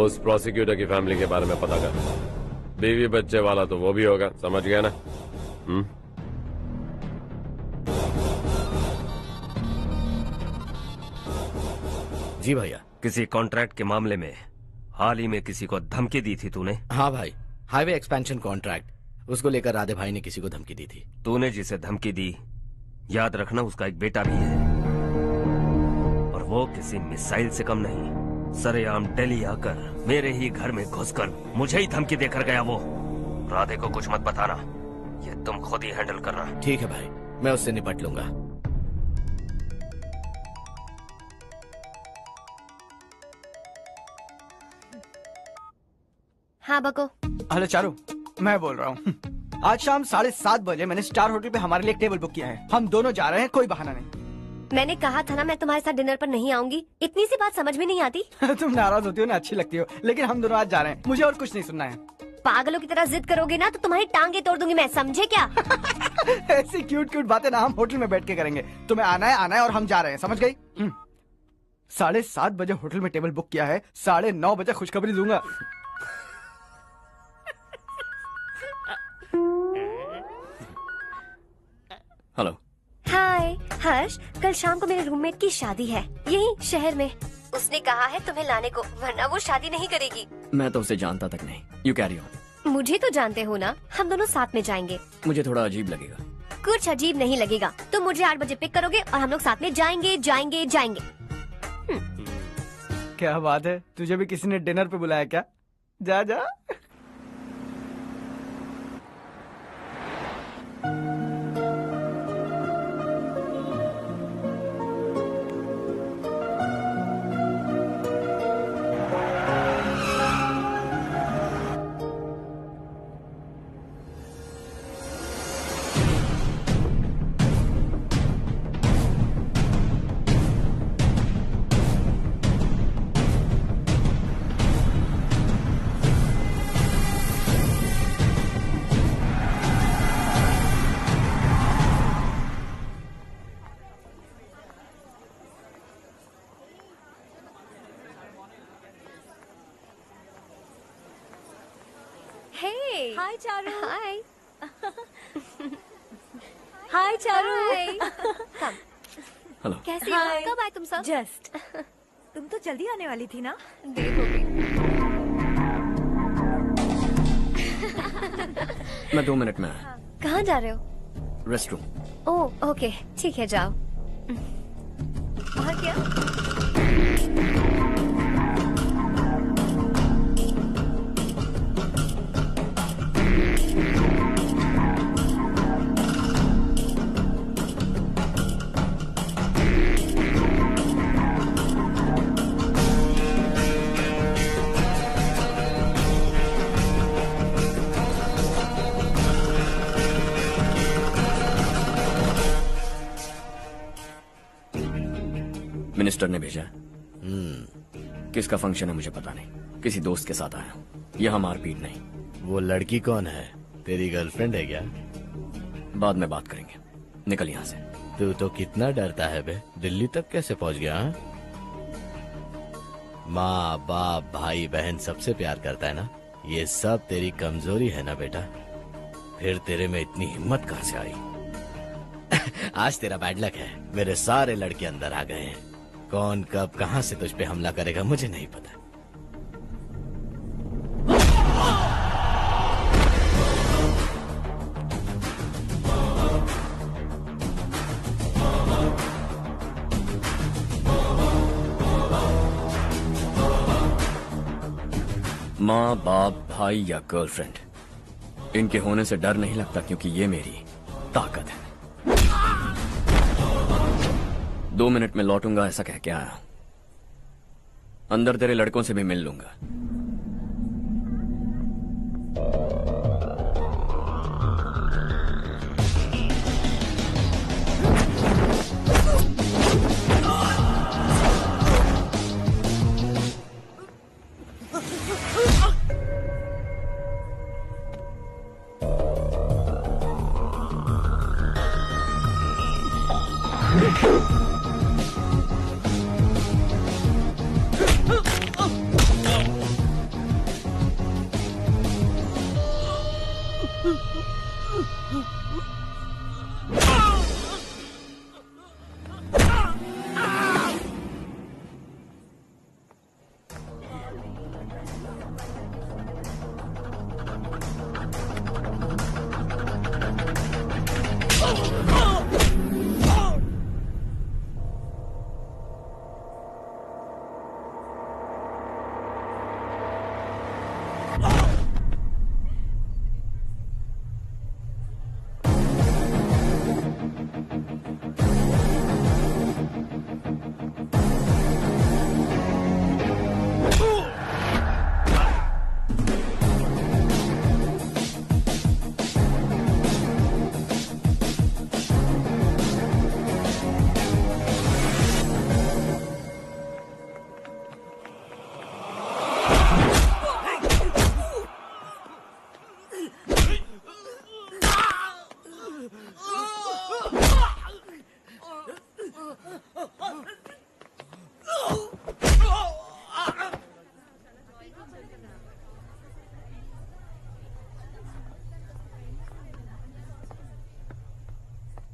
उस प्रोसिक्यूटर की फैमिली के बारे में पता कर। बीवी बच्चे वाला तो वो भी होगा, समझ गया ना? जी भैया। किसी कॉन्ट्रैक्ट के मामले में हाल ही में किसी को धमकी दी थी तूने? हाँ भाई, हाईवे एक्सपेंशन कॉन्ट्रैक्ट, उसको लेकर राधे भाई ने किसी को धमकी दी थी। तूने जिसे धमकी दी, याद रखना उसका एक बेटा भी है, और वो किसी मिसाइल से कम नहीं। सरेआम दिल्ली आकर मेरे ही घर में घुसकर मुझे ही धमकी देकर गया वो। राधे को कुछ मत बताना, ये तुम खुद ही हैंडल करना। ठीक है भाई, मैं उससे निपट लूंगा। हाँ बको। हेलो चारू, मैं बोल रहा हूँ। आज शाम 7:30 बजे मैंने स्टार होटल पे हमारे लिए एक टेबल बुक किया है। हम दोनों जा रहे हैं, कोई बहाना नहीं। मैंने कहा था ना मैं तुम्हारे साथ डिनर पर नहीं आऊंगी। इतनी सी बात समझ में नहीं आती? तुम नाराज होती हो ना, अच्छी लगती हो, लेकिन हम दोनों आज जा रहे हैं। मुझे और कुछ नहीं सुनना है। पागलों की तरह जिद करोगे ना तो तुम्हारी टांगे तोड़ दूंगी मैं, समझे क्या? ऐसी क्यूट क्यूट बातें ना हम होटल में बैठ के करेंगे। तुम्हें आना है और हम जा रहे हैं, समझ गई? 7:30 बजे होटल में टेबल बुक किया है, 9:30 बजे खुशखबरी दूंगा। हेलो। हाय हर्ष, कल शाम को मेरे रूममेट की शादी है यही शहर में। उसने कहा है तुम्हें लाने को, वरना वो शादी नहीं करेगी। मैं तो उसे जानता तक नहीं। You carry on. मुझे तो जानते हो ना, हम दोनों साथ में जाएंगे। मुझे थोड़ा अजीब लगेगा। कुछ अजीब नहीं लगेगा। तुम मुझे 8 बजे पिक करोगे और हम लोग साथ में जाएंगे जाएंगे जाएंगे। क्या बात है, तुझे भी किसी ने डिनर पे बुलाया क्या? जा जा। हाय चारू। हाय। हाय चारू। हेलो। कैसी हो? कब आए तुम सब? जस्ट। तुम तो जल्दी आने वाली थी ना? देर हो गई। मैं 2 मिनट में आया। कहाँ जा रहे हो? रेस्टरूम। ओह ओके, ठीक है जाओ। और क्या? मिनिस्टर ने भेजा। किसका फंक्शन है मुझे पता नहीं, किसी दोस्त के साथ आया हूँ। यहाँ मारपीट नहीं। वो लड़की कौन है? तेरी गर्लफ्रेंड है क्या? बाद में बात करेंगे, निकल यहाँ से। तू तो कितना डरता है बे, दिल्ली तक कैसे पहुँच गया? माँ बाप भाई बहन सबसे प्यार करता है ना, ये सब तेरी कमजोरी है ना बेटा। फिर तेरे में इतनी हिम्मत कहाँ से आई? आज तेरा बैड लक है, मेरे सारे लड़के अंदर आ गए हैं। कौन कब कहां से तुझ पे हमला करेगा मुझे नहीं पता। माँ बाप भाई या गर्लफ्रेंड, इनके होने से डर नहीं लगता, क्योंकि ये मेरी ताकत है। 2 मिनट में लौटूंगा ऐसा कह के आया। अंदर तेरे लड़कों से भी मिल लूंगा।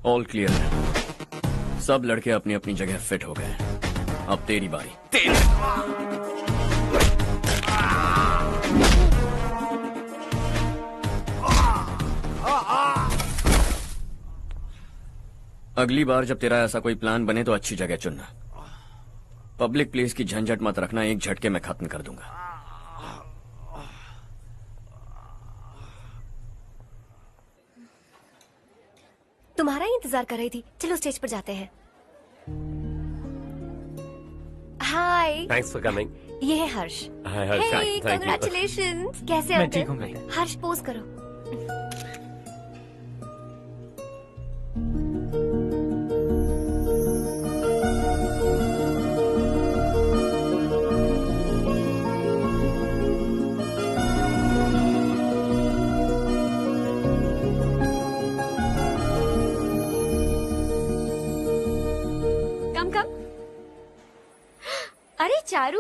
ऑल क्लियर है। सब लड़के अपनी अपनी जगह फिट हो गए। अब तेरी बारी। अगली बार जब तेरा ऐसा कोई प्लान बने तो अच्छी जगह चुनना। पब्लिक प्लेस की झंझट मत रखना, एक झटके में खत्म कर दूंगा। तुम्हारा ही इंतजार कर रही थी। चलो स्टेज पर जाते हैं। हाय। Thanks for coming. ये है Harsh. Hi Harsh, thank you. Congratulations. कैसे मैं हो ठीक तुम? हूँ। हर्ष पोज करो। अरे चारू।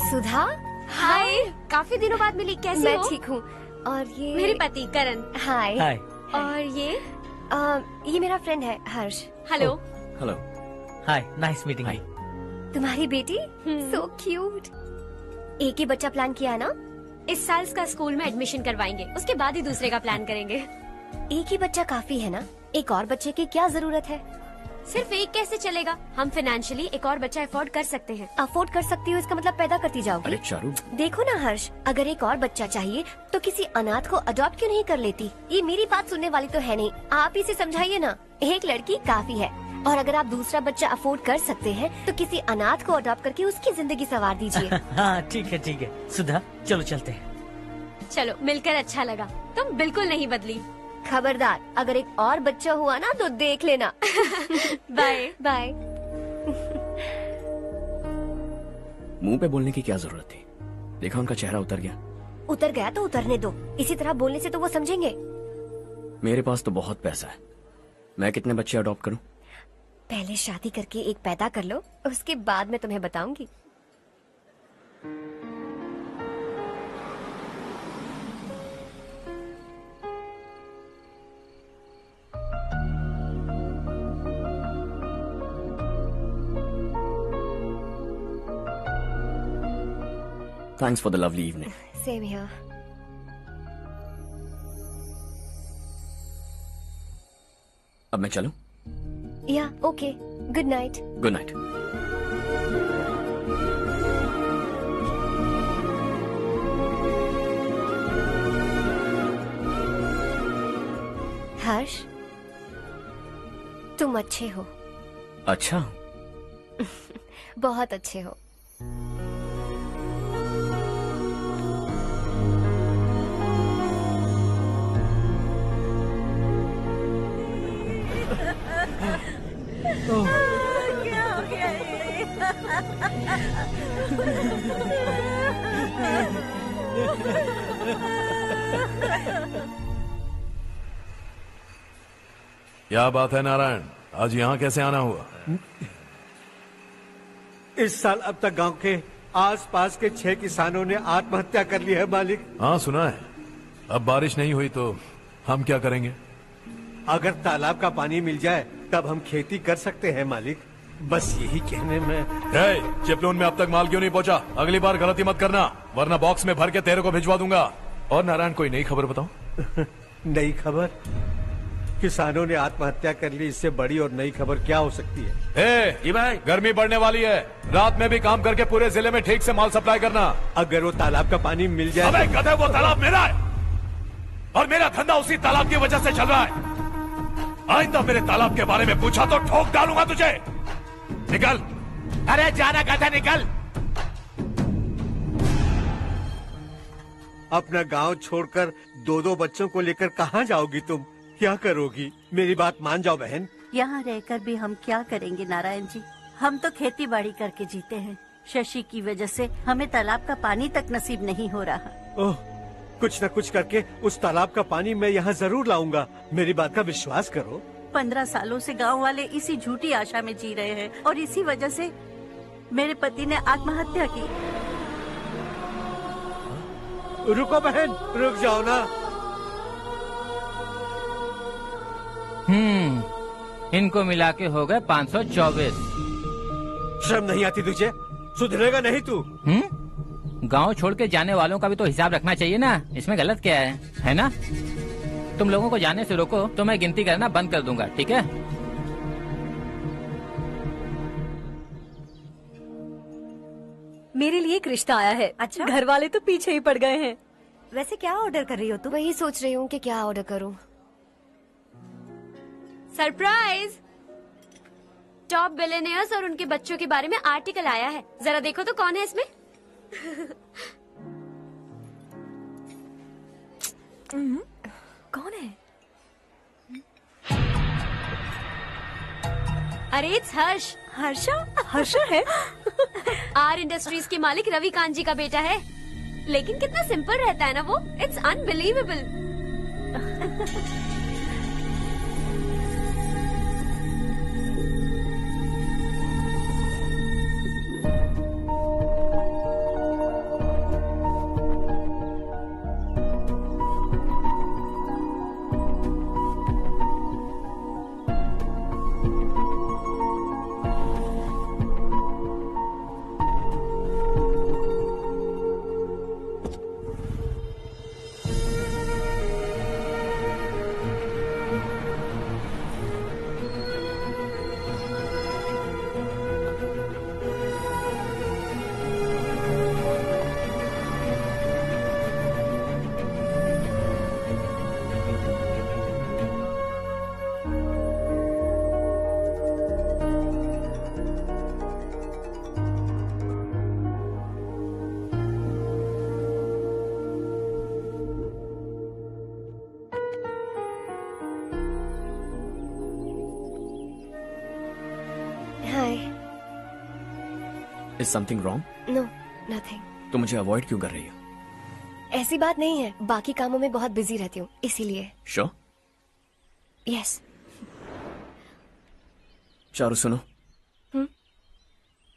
सुधा। हाय। काफी दिनों बाद मिली, कैसी मैं हो? ठीक हूँ। और ये मेरे पति करण। हाय। हाय। और ये मेरा फ्रेंड है हर्ष। हेलो। हेलो। हाय, नाइस मीटिंग। तुम्हारी बेटी सो क्यूट। एक ही बच्चा प्लान किया ना? इस साल इसका स्कूल में एडमिशन करवाएंगे, उसके बाद ही दूसरे का प्लान करेंगे। एक ही बच्चा काफी है ना? एक और बच्चे की क्या जरूरत है? सिर्फ एक कैसे चलेगा? हम फाइनेंशियली एक और बच्चा अफोर्ड कर सकते हैं। अफोर्ड कर सकती हो इसका मतलब पैदा करती जाओगी? अरे चारू, देखो ना हर्ष, अगर एक और बच्चा चाहिए तो किसी अनाथ को अडॉप्ट क्यों नहीं कर लेती? ये मेरी बात सुनने वाली तो है नहीं, आप इसे समझाइए ना। एक लड़की काफी है, और अगर आप दूसरा बच्चा अफोर्ड कर सकते हैं तो किसी अनाथ को अडॉप्ट करके उसकी जिंदगी संवार दीजिए। हाँ ठीक है सुधा, चलो चलते हैं। चलो, मिलकर अच्छा लगा। तुम बिल्कुल नहीं बदली। खबरदार, अगर एक और बच्चा हुआ ना तो देख लेना। Bye bye. मुंह पे बोलने की क्या जरूरत थी? देखा उनका चेहरा उतर गया। उतर गया तो उतरने दो, इसी तरह बोलने से तो वो समझेंगे। मेरे पास तो बहुत पैसा है, मैं कितने बच्चे अडॉप्ट करूं? पहले शादी करके एक पैदा कर लो, उसके बाद मैं तुम्हें बताऊंगी। Thanks for the lovely evening. Same here. अब मैं चलूं? Yeah, okay. Good night. Good night. हर्ष, तुम अच्छे हो। अच्छा। बहुत अच्छे हो। क्या हो गया क्या बात है नारायण, आज यहाँ कैसे आना हुआ? इस साल अब तक गांव के आसपास के 6 किसानों ने आत्महत्या कर ली है मालिक। हाँ सुना है। अब बारिश नहीं हुई तो हम क्या करेंगे? अगर तालाब का पानी मिल जाए तब हम खेती कर सकते हैं मालिक। बस यही कहने में। चिपलून में अब तक माल क्यों नहीं पहुंचा? अगली बार गलती मत करना, वरना बॉक्स में भर के तेरे को भिजवा दूंगा। और नारायण, कोई नई खबर बताओ। नई खबर? किसानों ने आत्महत्या कर ली, इससे बड़ी और नई खबर क्या हो सकती है? ये भाई, गर्मी बढ़ने वाली है, रात में भी काम करके पूरे जिले में ठीक से माल सप्लाई करना। अगर वो तालाब का पानी मिल जाए। अबे गधे, वो तालाब मेरा है और मेरा धंधा उसी तालाब की वजह से चल रहा है। आइंदा मेरे तालाब के बारे में पूछा तो ठोक डालूंगा तुझे। निकल। अरे जाना गधा, निकल। अपना गांव छोड़कर 2-2 बच्चों को लेकर कहाँ जाओगी तुम? क्या करोगी? मेरी बात मान जाओ बहन। यहाँ रहकर भी हम क्या करेंगे नारायण जी? हम तो खेती बाड़ी करके जीते हैं। शशि की वजह से हमें तालाब का पानी तक नसीब नहीं हो रहा। ओह, कुछ न कुछ करके उस तालाब का पानी मैं यहाँ जरूर लाऊंगा। मेरी बात का विश्वास करो। 15 सालों से गांव वाले इसी झूठी आशा में जी रहे हैं और इसी वजह से मेरे पति ने आत्महत्या की। रुको बहन, रुक जाओ ना। इनको मिला के हो गए 524। शर्म नहीं आती तुझे? सुधरेगा नहीं तू? गांव छोड़ के जाने वालों का भी तो हिसाब रखना चाहिए ना। इसमें गलत क्या है ना? तुम लोगों को जाने से रोको तो मैं गिनती करना बंद कर दूंगा, ठीक है? मेरे लिए एक रिश्ता आया है। अच्छा? घर वाले तो पीछे ही पड़ गए हैं। वैसे क्या ऑर्डर कर रही हो तुम? वही सोच रही हूँ कि क्या ऑर्डर करूँ। सरप्राइज! टॉप बिलियनियर्स और उनके बच्चों के बारे में आर्टिकल आया है। जरा देखो तो कौन है इसमें। कौन है? अरे इट्स हर्ष। हर्षा है? आर इंडस्ट्रीज के मालिक रवि कांत जी का बेटा है। लेकिन कितना सिंपल रहता है ना वो। It's unbelievable. Is something wrong? No, nothing. तो मुझे अवॉइड क्यों कर रही हो? ऐसी बात नहीं है, बाकी कामों में बहुत बिजी रहती हूँ इसीलिए। Sure? Yes. चारू सुनो।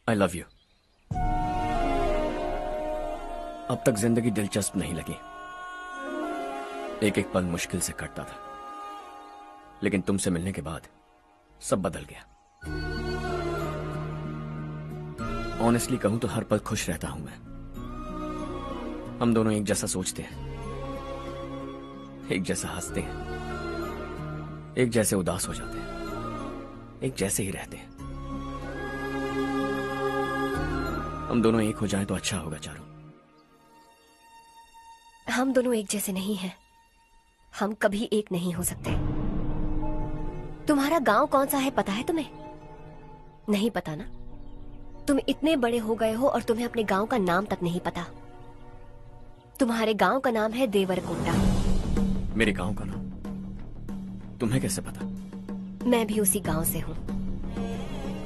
I love you. अब तक जिंदगी दिलचस्प नहीं लगी। एक एक पल मुश्किल से कटता था, लेकिन तुमसे मिलने के बाद सब बदल गया। ऑनेस्टली कहूं तो हर पल खुश रहता हूं मैं। हम दोनों एक जैसा सोचते हैं, एक जैसा हंसते हैं, एक जैसे उदास हो जाते हैं, एक जैसे ही रहते हैं। हम दोनों एक हो जाएं तो अच्छा होगा चारू। हम दोनों एक जैसे नहीं हैं। हम कभी एक नहीं हो सकते। तुम्हारा गांव कौन सा है पता है तुम्हें? नहीं पता ना? तुम इतने बड़े हो गए हो और तुम्हें अपने गांव का नाम तक नहीं पता। तुम्हारे गांव का नाम है देवरकोंडा। मेरे गांव का नाम तुम्हें कैसे पता? मैं भी उसी गांव से हूँ।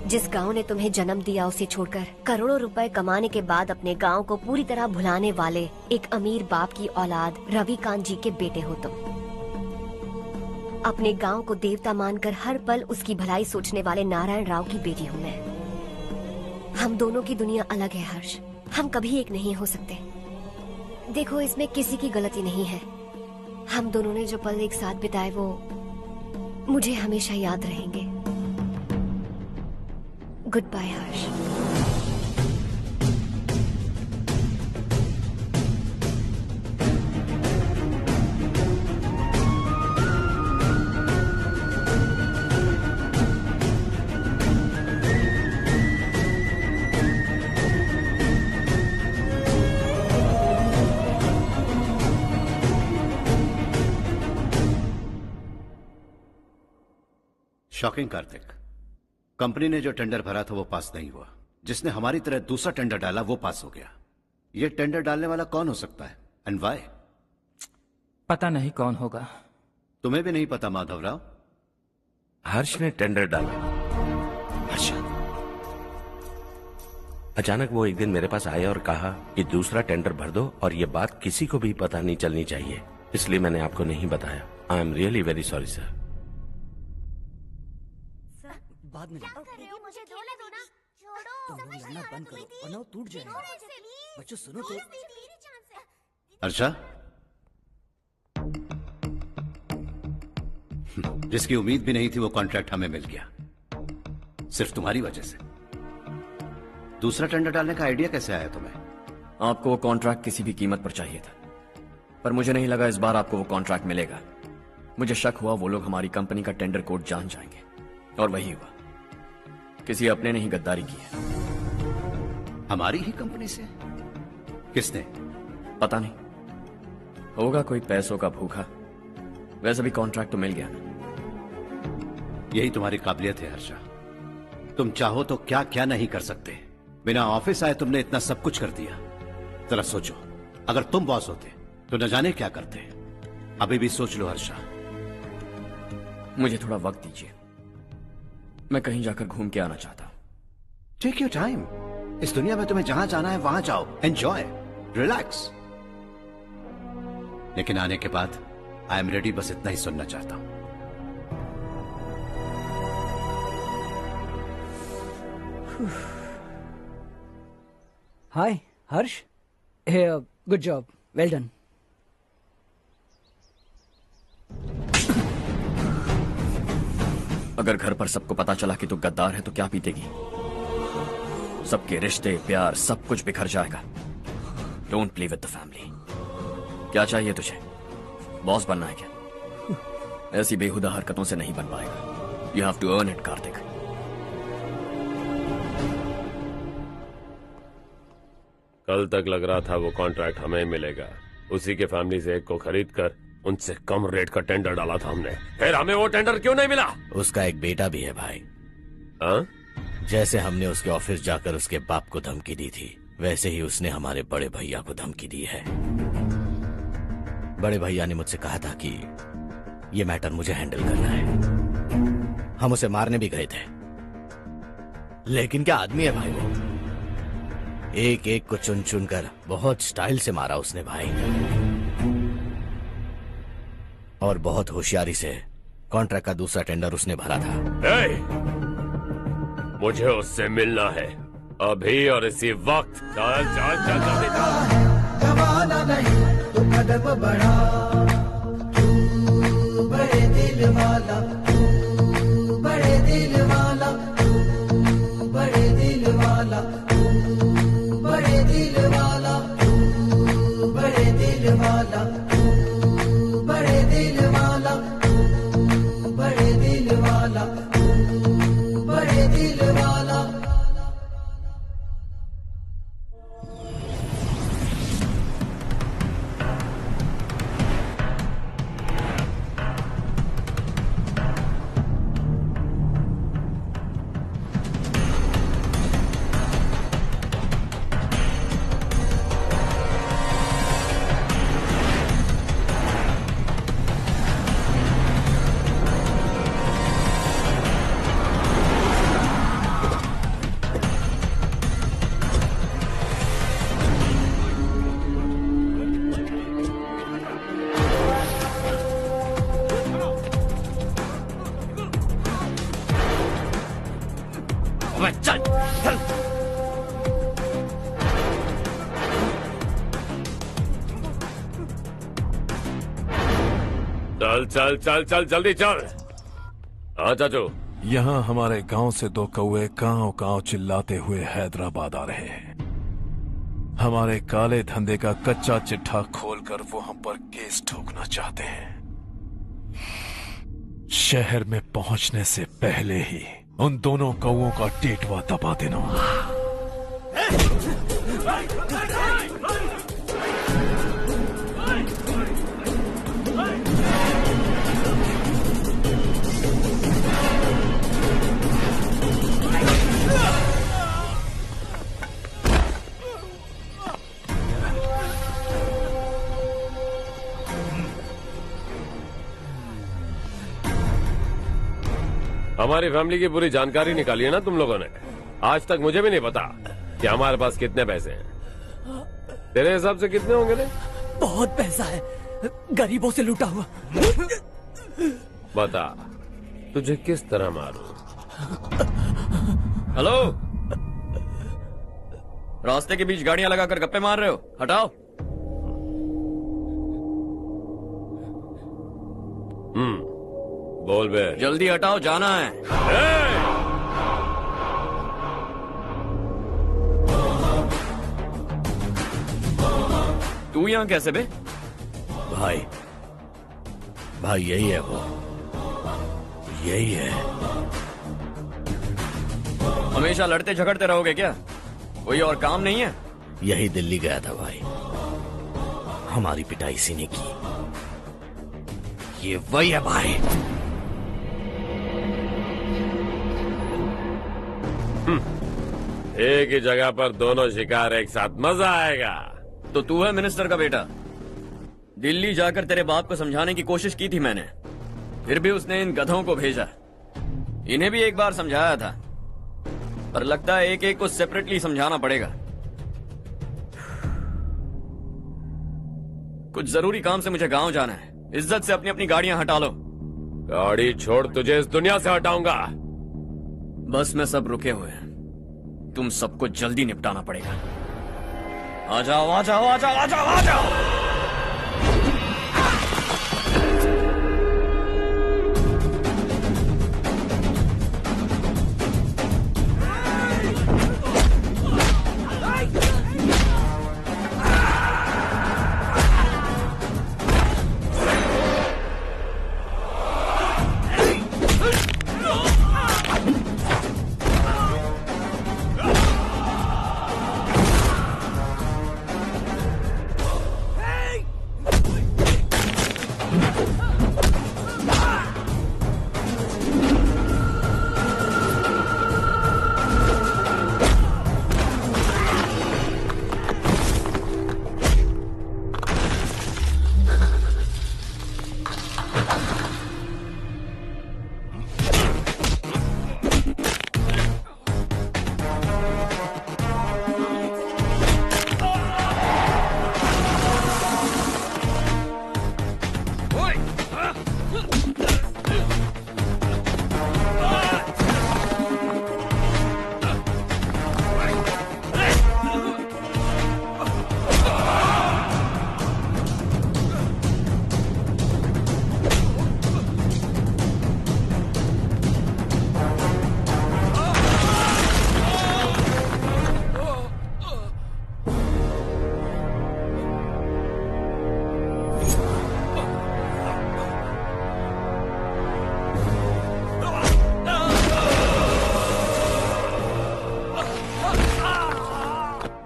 जिस गांव ने तुम्हें जन्म दिया उसे छोड़कर करोड़ों रुपए कमाने के बाद अपने गांव को पूरी तरह भुलाने वाले एक अमीर बाप की औलाद रवि कांत जी के बेटे हो तुम। अपने गांव को देवता मानकर हर पल उसकी भलाई सोचने वाले नारायण राव की बेटी हूँ मैं। हम दोनों की दुनिया अलग है हर्ष, हम कभी एक नहीं हो सकते। देखो, इसमें किसी की गलती नहीं है। हम दोनों ने जो पल एक साथ बिताए वो मुझे हमेशा याद रहेंगे। गुड बाय हर्ष। शॉकिंग कार्तिक, कंपनी ने जो टेंडर भरा था वो पास नहीं हुआ। जिसने हमारी तरह दूसरा टेंडर डाला वो पास हो गया। ये टेंडर डालने वाला कौन हो सकता है एंड व्हाई? पता नहीं कौन होगा। तुम्हें भी नहीं पता माधवराव? हर्ष ने टेंडर डाला। हर्ष अचानक वो एक दिन मेरे पास आया और कहा कि दूसरा टेंडर भर दो और ये बात किसी को भी पता नहीं चलनी चाहिए, इसलिए मैंने आपको नहीं बताया। I am really very sorry sir. बाद में मुझे धोने दो ना। छोड़ो, तुम लोग लड़ना बंद करो वरना वो टूट जाएगा। बच्चों सुनो तो। अर्षा, जिसकी उम्मीद भी नहीं थी वो कॉन्ट्रैक्ट हमें मिल गया, सिर्फ तुम्हारी वजह से। दूसरा टेंडर डालने का आइडिया कैसे आया तुम्हें? आपको वो कॉन्ट्रैक्ट किसी भी कीमत पर चाहिए था, पर मुझे नहीं लगा इस बार आपको वो कॉन्ट्रैक्ट मिलेगा। मुझे शक हुआ वो लोग हमारी कंपनी का टेंडर कोड जान जाएंगे, और वही हुआ। किसी अपने ने ही गद्दारी की है। हमारी ही कंपनी से? किसने? पता नहीं, होगा कोई पैसों का भूखा। वैसे भी कॉन्ट्रैक्ट तो मिल गया ना। यही तुम्हारी काबिलियत है हर्षा, तुम चाहो तो क्या क्या नहीं कर सकते। बिना ऑफिस आए तुमने इतना सब कुछ कर दिया। जरा सोचो, अगर तुम बॉस होते तो न जाने क्या करते। अभी भी सोच लो हर्षा। मुझे थोड़ा वक्त दीजिए, मैं कहीं जाकर घूम के आना चाहता हूं। Take your time. इस दुनिया में तुम्हें जहां जाना है वहां जाओ, एंजॉय, रिलैक्स। लेकिन आने के बाद आई एम रेडी, बस इतना ही सुनना चाहता हूं। Hi Harsh. Good job, well done. अगर घर पर सबको पता चला कि तू गद्दार है तो क्या पीतेगी? सबके रिश्ते, प्यार, सब कुछ बिखर जाएगा। Don't play with the family. क्या चाहिए तुझे? बॉस बनना है क्या? ऐसी बेहुदा हरकतों से नहीं बन पाएगा। You have to earn it Kartik. कल तक लग रहा था वो कॉन्ट्रैक्ट हमें मिलेगा। उसी के फैमिली से एक को खरीद कर उनसे कम रेट का टेंडर डाला था हमने, फिर हमें वो टेंडर क्यों नहीं मिला? उसका एक बेटा भी है भाई। हाँ? जैसे हमने उसके ऑफिस जाकर उसके बाप को धमकी दी थी, वैसे ही उसने हमारे बड़े भैया को धमकी दी है। बड़े भैया ने मुझसे कहा था कि ये मैटर मुझे हैंडल करना है। हम उसे मारने भी गए थे, लेकिन क्या आदमी है भाई वो। एक एक को चुन चुन कर बहुत स्टाइल से मारा उसने भाई, और बहुत होशियारी से कॉन्ट्रैक्ट का दूसरा टेंडर उसने भरा था। मुझे उससे मिलना है अभी और इसी वक्त। चल चल चल जल्दी चल। जमाना नहीं तो कदम बढ़ा, तू बड़े दिल वाला, तू बड़े दिल वाला, तू बड़े दिल वाला, तू बड़े दिल वाला, तू बड़े दिल वाला, तू बड़े दिल वाला, तू बड़े दिल वाला, तू बड़े दिल वाला। मैं, चल चल। चल चल चल चल जल्दी चल। हाँ चाचू। यहाँ हमारे गांव से 2 कौवे गांव गांव चिल्लाते हुए हैदराबाद आ रहे हैं। हमारे काले धंधे का कच्चा चिट्ठा खोलकर वो हम पर केस ठोकना चाहते हैं। शहर में पहुंचने से पहले ही उन दोनों कौवों का टेटवा दबा देना। हमारी फैमिली की पूरी जानकारी निकाली है ना तुम लोगों ने। आज तक मुझे भी नहीं पता कि हमारे पास कितने पैसे हैं। तेरे हिसाब से कितने होंगे रे? बहुत पैसा है, गरीबों से लूटा हुआ। बता तुझे किस तरह मारूं? हेलो, रास्ते के बीच गाड़ियां लगाकर गप्पे मार रहे हो, हटाओ। बोल बे। जल्दी हटाओ, जाना है। तू यहां कैसे बे? भाई यही है वो, यही है। हमेशा लड़ते झगड़ते रहोगे क्या? कोई और काम नहीं है? यही दिल्ली गया था भाई, हमारी पिटाई इसी ने की। ये वही है भाई। एक ही जगह पर दोनों शिकार एक साथ, मजा आएगा। तो तू है मिनिस्टर का बेटा? दिल्ली जाकर तेरे बाप को समझाने की कोशिश की थी मैंने, फिर भी उसने इन गधों को भेजा। इन्हें भी एक बार समझाया था, पर लगता है एक एक को सेपरेटली समझाना पड़ेगा। कुछ जरूरी काम से मुझे गांव जाना है। इज्जत से अपनी अपनी गाड़ियां हटा लो। गाड़ी छोड़, तुझे इस दुनिया से हटाऊंगा। बस में सब रुके हुए हैं, तुम सबको जल्दी निपटाना पड़ेगा। आ जाओ आ जाओ आ जाओ आ जाओ आ जाओ।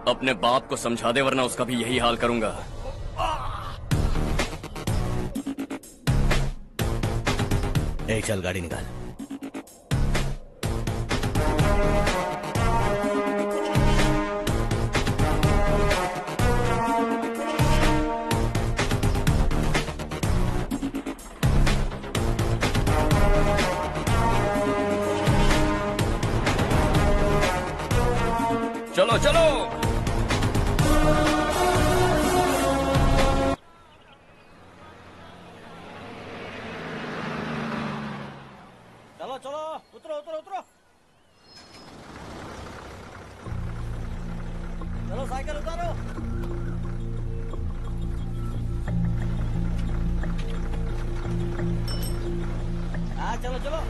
अपने बाप को समझा दे, वरना उसका भी यही हाल करूंगा। चल गाड़ी निकाल। चलो चलो। चलो चलो, उतरो उतरो उतरो। चलो साइकिल उतारो। हाँ चलो चलो।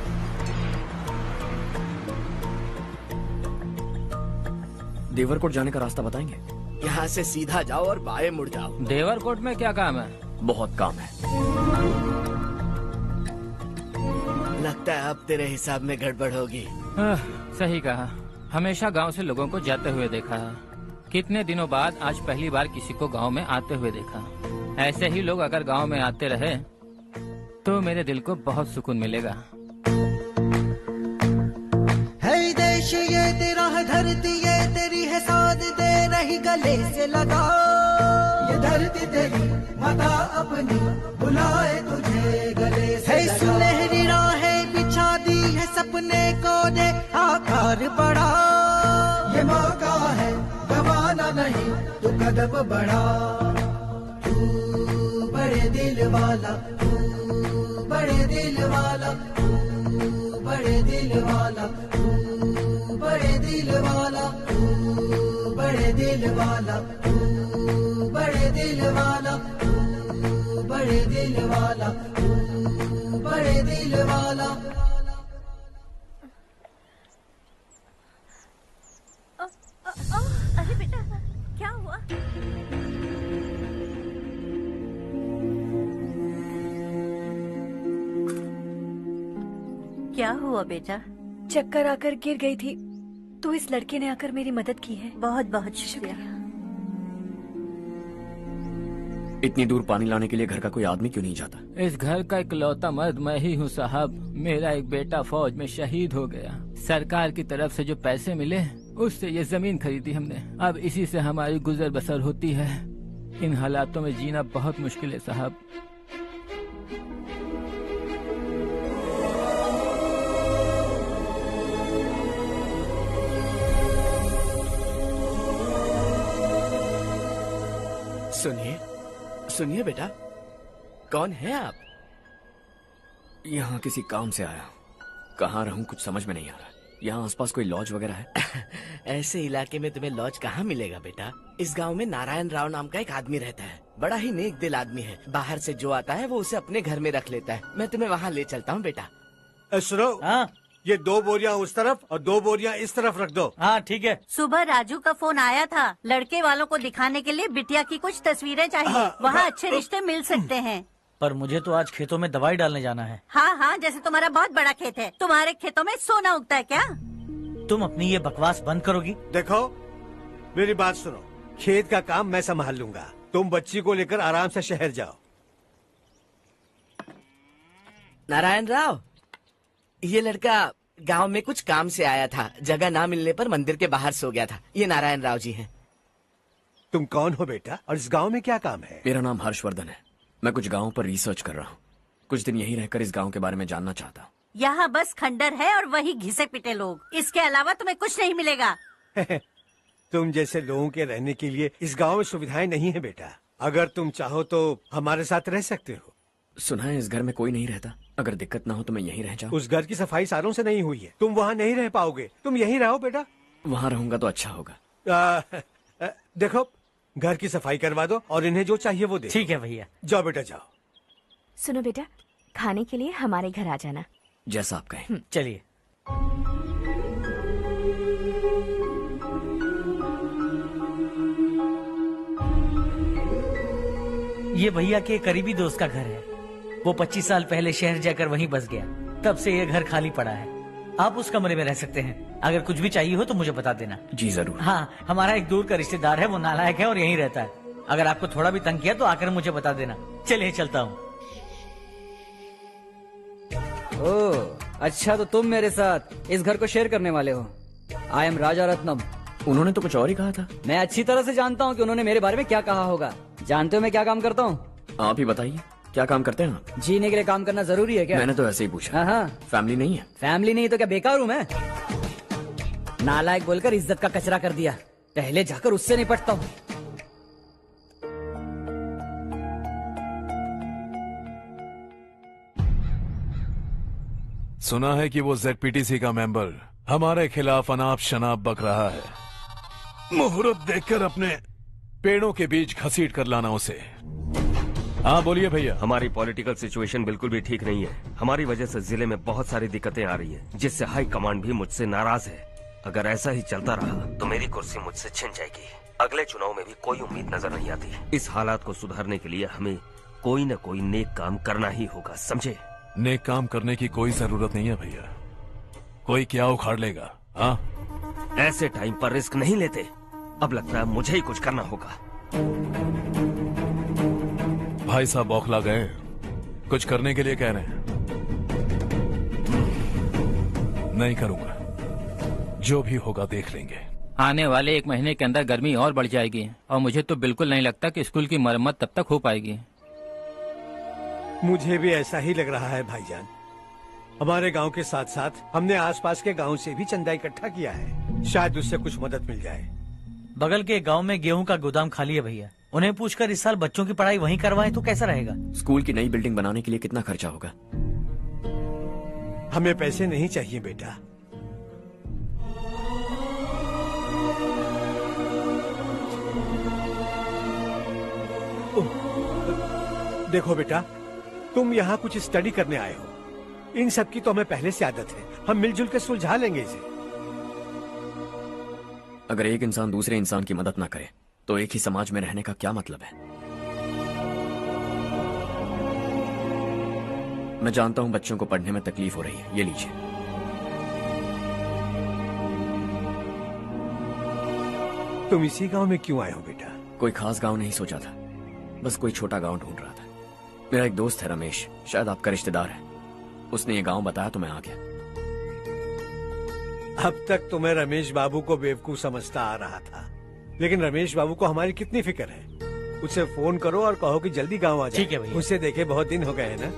देवरकोट जाने का रास्ता बताएंगे? यहाँ से सीधा जाओ और बाएं मुड़ जाओ। देवरकोट में क्या काम है? बहुत काम है। लगता है अब तेरे हिसाब में गड़बड़ होगी। सही कहा। हमेशा गांव से लोगों को जाते हुए देखा है। कितने दिनों बाद आज पहली बार किसी को गांव में आते हुए देखा। ऐसे ही लोग अगर गांव में आते रहे तो मेरे दिल को बहुत सुकून मिलेगा। है देश ये तेरा है, धरती ये तेरी है, साथ दे रही गले से लगा। ये धरती तेरी माता अपनी बुलाए तुझे गले से लगा। सुनहरी राहें बिछा दी है, सपने को दे आकार बड़ा। ये मौका है गवाना नहीं, तू कदम बढ़ा। तू बड़े दिल वाला, तू बड़े दिल वाला, तू बड़े दिल वाला, तू बड़े दिल वाला, तू बड़े दिल वाला, तू बड़े दिल वाला, तू बड़े दिल वाला, तू बड़े दिल वाला। अरे बेटा क्या हुआ? क्या हुआ बेटा? चक्कर आकर गिर गई थी तो इस लड़के ने आकर मेरी मदद की है। बहुत बहुत शुक्रिया। इतनी दूर पानी लाने के लिए घर का कोई आदमी क्यों नहीं जाता? इस घर का इकलौता मर्द मैं ही हूँ साहब। मेरा एक बेटा फौज में शहीद हो गया। सरकार की तरफ से जो पैसे मिले उससे ये जमीन खरीदी हमने। अब इसी से हमारी गुजर बसर होती है। इन हालातों में जीना बहुत मुश्किल है साहब। सुनिए सुनिए बेटा, कौन है आप? यहाँ किसी काम से आया। कहाँ रहूं कुछ समझ में नहीं आ रहा। यहाँ आसपास कोई लॉज वगैरह है? ऐसे इलाके में तुम्हें लॉज कहाँ मिलेगा बेटा? इस गांव में नारायण राव नाम का एक आदमी रहता है। बड़ा ही नेक दिल आदमी है। बाहर से जो आता है वो उसे अपने घर में रख लेता है। मैं तुम्हें वहाँ ले चलता हूँ बेटा। सुनो, ये 2 बोरियां उस तरफ और 2 बोरियां इस तरफ रख दो। हाँ ठीक है। सुबह राजू का फोन आया था। लड़के वालों को दिखाने के लिए बिटिया की कुछ तस्वीरें चाहिए। वहाँ अच्छे रिश्ते मिल सकते हैं। पर मुझे तो आज खेतों में दवाई डालने जाना है। हाँ हाँ, जैसे तुम्हारा बहुत बड़ा खेत है। तुम्हारे खेतों में सोना उगता है क्या? तुम अपनी ये बकवास बंद करोगी? देखो मेरी बात सुनो, खेत का काम मैं संभाल लूंगा। तुम बच्ची को लेकर आराम से शहर जाओ। नारायण राव, ये लड़का गांव में कुछ काम से आया था। जगह ना मिलने पर मंदिर के बाहर सो गया था। ये नारायण राव जी हैं। तुम कौन हो बेटा और इस गांव में क्या काम है? मेरा नाम हर्षवर्धन है। मैं कुछ गाँव पर रिसर्च कर रहा हूँ। कुछ दिन यहीं रहकर इस गाँव के बारे में जानना चाहता हूँ। यहाँ बस खंडर है और वही घिसे पिटे लोग। इसके अलावा तुम्हें कुछ नहीं मिलेगा। तुम जैसे लोगों के रहने के लिए इस गांव में सुविधाएं नहीं है बेटा। अगर तुम चाहो तो हमारे साथ रह सकते हो। सुना है इस घर में कोई नहीं रहता। अगर दिक्कत ना हो तो मैं यहीं रह जाऊँ। उस घर की सफाई सालों से नहीं हुई है। तुम वहाँ नहीं रह पाओगे। तुम यहीं रहो बेटा। वहाँ रहूंगा तो अच्छा होगा। देखो, घर की सफाई करवा दो और इन्हें जो चाहिए वो दे। ठीक है भैया। जाओ बेटा जाओ। सुनो बेटा, खाने के लिए हमारे घर आ जाना। जैसा आप कहें। चलिए। ये भैया के करीबी दोस्त का घर है। वो 25 साल पहले शहर जाकर वहीं बस गया। तब से ये घर खाली पड़ा है। आप उस कमरे में रह सकते हैं। अगर कुछ भी चाहिए हो तो मुझे बता देना। जी जरूर। हाँ, हमारा एक दूर का रिश्तेदार है। वो नालायक है और यहीं रहता है। अगर आपको थोड़ा भी तंग किया तो आकर मुझे बता देना। चलिए चलता हूँ। ओह अच्छा, तो तुम मेरे साथ इस घर को शेयर करने वाले हो। आई एम राजा रत्नम। उन्होंने तो कुछ और ही कहा था। मैं अच्छी तरह से जानता हूँ कि उन्होंने मेरे बारे में क्या कहा होगा। जानते हो मैं क्या काम करता हूँ? आप ही बताइए, क्या काम करते हैं आप? जीने के लिए काम करना जरूरी है क्या? मैंने तो ऐसे ही पूछा। हाँ। फैमिली नहीं है? फैमिली नहीं तो क्या बेकार हूँ मैं? नालायक बोलकर इज्जत का कचरा कर दिया। पहले जाकर उससे निपटता हूँ। सुना है कि वो ZPTC का मेंबर हमारे खिलाफ अनाप शनाप बक रहा है। मुहूर्त देखकर अपने पेड़ों के बीच घसीट कर लाना उसे। हाँ बोलिए भैया। हमारी पॉलिटिकल सिचुएशन बिल्कुल भी ठीक नहीं है। हमारी वजह से जिले में बहुत सारी दिक्कतें आ रही है, जिससे हाई कमांड भी मुझसे नाराज है। अगर ऐसा ही चलता रहा तो मेरी कुर्सी मुझसे छिन जाएगी। अगले चुनाव में भी कोई उम्मीद नजर नहीं आती। इस हालात को सुधारने के लिए हमें कोई न कोई नेक काम करना ही होगा, समझे? नेक काम करने की कोई जरूरत नहीं है भैया। कोई क्या उखाड़ लेगा? हाँ, ऐसे टाइम पर रिस्क नहीं लेते। अब लगता है मुझे ही कुछ करना होगा। भाई साहब बौखला गए, कुछ करने के लिए कह रहे हैं। नहीं करूंगा, जो भी होगा देख लेंगे। आने वाले 1 महीने के अंदर गर्मी और बढ़ जाएगी और मुझे तो बिल्कुल नहीं लगता कि स्कूल की मरम्मत तब तक हो पाएगी। मुझे भी ऐसा ही लग रहा है भाईजान। हमारे गांव के साथ साथ हमने आसपास के गांव से भी चंदा इकट्ठा किया है, शायद उससे कुछ मदद मिल जाए। बगल के गांव में गेहूं का गोदाम खाली है भैया, उन्हें पूछकर इस साल बच्चों की पढ़ाई वहीं करवाएं तो कैसा रहेगा? स्कूल की नई बिल्डिंग बनाने के लिए कितना खर्चा होगा? हमें पैसे नहीं चाहिए बेटा। देखो बेटा, तुम यहाँ कुछ स्टडी करने आए हो। इन सब की तो हमें पहले से आदत है, हम मिलजुल के सुलझा लेंगे इसे। अगर एक इंसान दूसरे इंसान की मदद ना करे तो एक ही समाज में रहने का क्या मतलब है? मैं जानता हूं बच्चों को पढ़ने में तकलीफ हो रही है, ये लीजिए। तुम इसी गांव में क्यों आए हो बेटा? कोई खास गांव नहीं सोचा था, बस कोई छोटा गांव ढूंढ रहा था। मेरा एक दोस्त है रमेश, शायद आपका रिश्तेदार है, उसने ये गांव बताया तो मैं आ गया। अब तक तो मैं रमेश बाबू को बेवकूफ समझता आ रहा था, लेकिन रमेश बाबू को हमारी कितनी फिक्र है। उसे फोन करो और कहो कि जल्दी गांव आ जाए। ठीक है भैया। उसे देखे बहुत दिन हो गए हैं ना।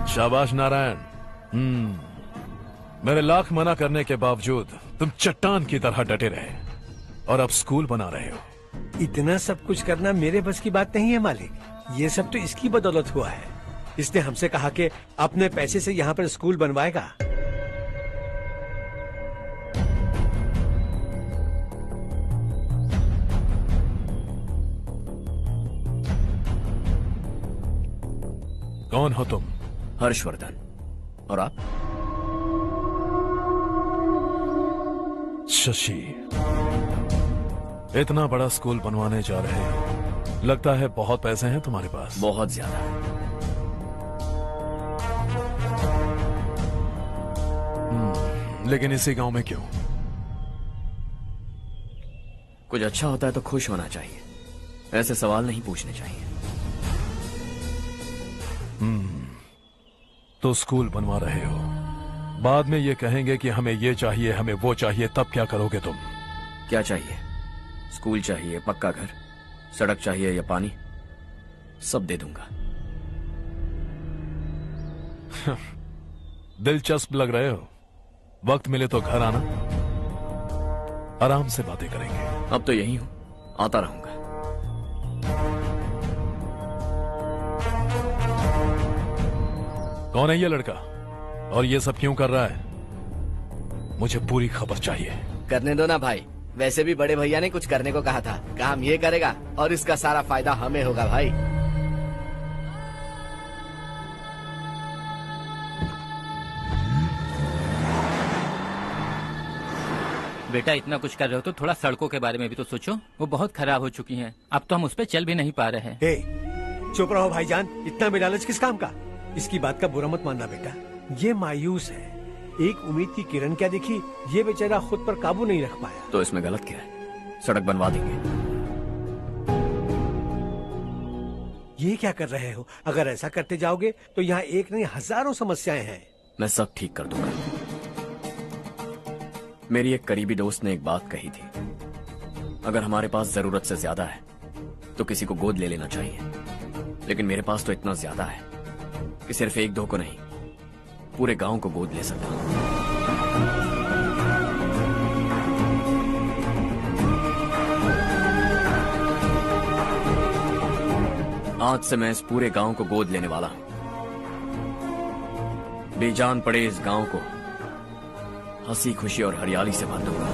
शाबाश नारायण। मेरे लाख मना करने के बावजूद तुम चट्टान की तरह डटे रहे और अब स्कूल बना रहे हो। इतना सब कुछ करना मेरे बस की बात नहीं है मालिक, ये सब तो इसकी बदौलत हुआ है। इसने हमसे कहा कि अपने पैसे से यहाँ पर स्कूल बनवाएगा। कौन हो तुम? हर्षवर्धन। और आप? शशि। इतना बड़ा स्कूल बनवाने जा रहे हो, लगता है बहुत पैसे हैं तुम्हारे पास। बहुत ज्यादा। लेकिन इसी गांव में क्यों? कुछ अच्छा होता है तो खुश होना चाहिए, ऐसे सवाल नहीं पूछने चाहिए। तो स्कूल बनवा रहे हो, बाद में ये कहेंगे कि हमें ये चाहिए, हमें वो चाहिए, तब क्या करोगे तुम? क्या चाहिए? स्कूल चाहिए, पक्का घर, सड़क चाहिए या पानी, सब दे दूंगा। दिलचस्प लग रहे हो। वक्त मिले तो घर आना, आराम से बातें करेंगे। अब तो यही हूं, आता रहूंगा। कौन है ये लड़का और ये सब क्यों कर रहा है? मुझे पूरी खबर चाहिए। करने दो ना भाई, वैसे भी बड़े भैया ने कुछ करने को कहा था, काम ये करेगा और इसका सारा फायदा हमें होगा भाई। बेटा इतना कुछ कर रहे हो तो थोड़ा सड़कों के बारे में भी तो सोचो, वो बहुत खराब हो चुकी हैं। अब तो हम उस पर चल भी नहीं पा रहे हैं। चुप रहो भाईजान, इतना बेलालच किस काम का? इसकी बात का बुरा मत मानना बेटा, ये मायूस है। एक उम्मीद की किरण क्या दिखी, ये बेचारा खुद पर काबू नहीं रख पाया। तो इसमें गलत क्या है? सड़क बनवा देंगे। ये क्या कर रहे हो? अगर ऐसा करते जाओगे तो यहाँ एक नहीं हजारों समस्याएं हैं। मैं सब ठीक कर दूंगा। मेरी एक करीबी दोस्त ने एक बात कही थी, अगर हमारे पास जरूरत से ज्यादा है तो किसी को गोद ले लेना चाहिए, लेकिन मेरे पास तो इतना ज्यादा है कि सिर्फ एक दो को नहीं, पूरे गांव को गोद ले सकता हूं। आज से मैं इस पूरे गांव को गोद लेने वाला हूं। बेजान पड़े इस गांव को हंसी खुशी और हरियाली से भर दूंगा।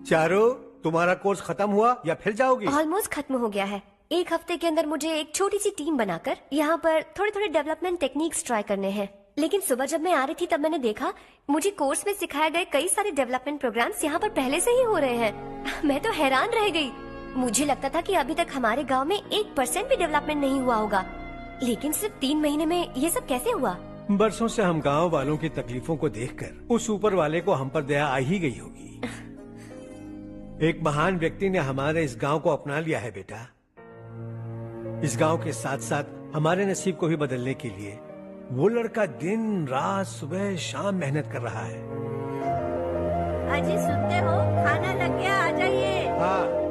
चारों, तुम्हारा कोर्स खत्म हुआ या फिर जाओगी? ऑलमोस्ट खत्म हो गया है। एक हफ्ते के अंदर मुझे एक छोटी सी टीम बनाकर यहाँ पर थोड़े थोड़े डेवलपमेंट टेक्निक्स ट्राई करने हैं। लेकिन सुबह जब मैं आ रही थी तब मैंने देखा मुझे कोर्स में सिखाए गए कई सारे डेवलपमेंट प्रोग्राम्स यहाँ पर पहले से ही हो रहे हैं। मैं तो हैरान रह गई। मुझे लगता था कि अभी तक हमारे गाँव में 1% भी डेवलपमेंट नहीं हुआ होगा, लेकिन सिर्फ 3 महीने में ये सब कैसे हुआ? बरसों से हम गांव वालों की तकलीफों को देखकर उस ऊपर वाले को हम पर दया आ ही गई होगी। एक महान व्यक्ति ने हमारे इस गांव को अपना लिया है बेटा। इस गांव के साथ साथ हमारे नसीब को भी बदलने के लिए वो लड़का दिन रात सुबह शाम मेहनत कर रहा है। अजी सुनते हो, खाना लग गया, आ जाइए। हाँ।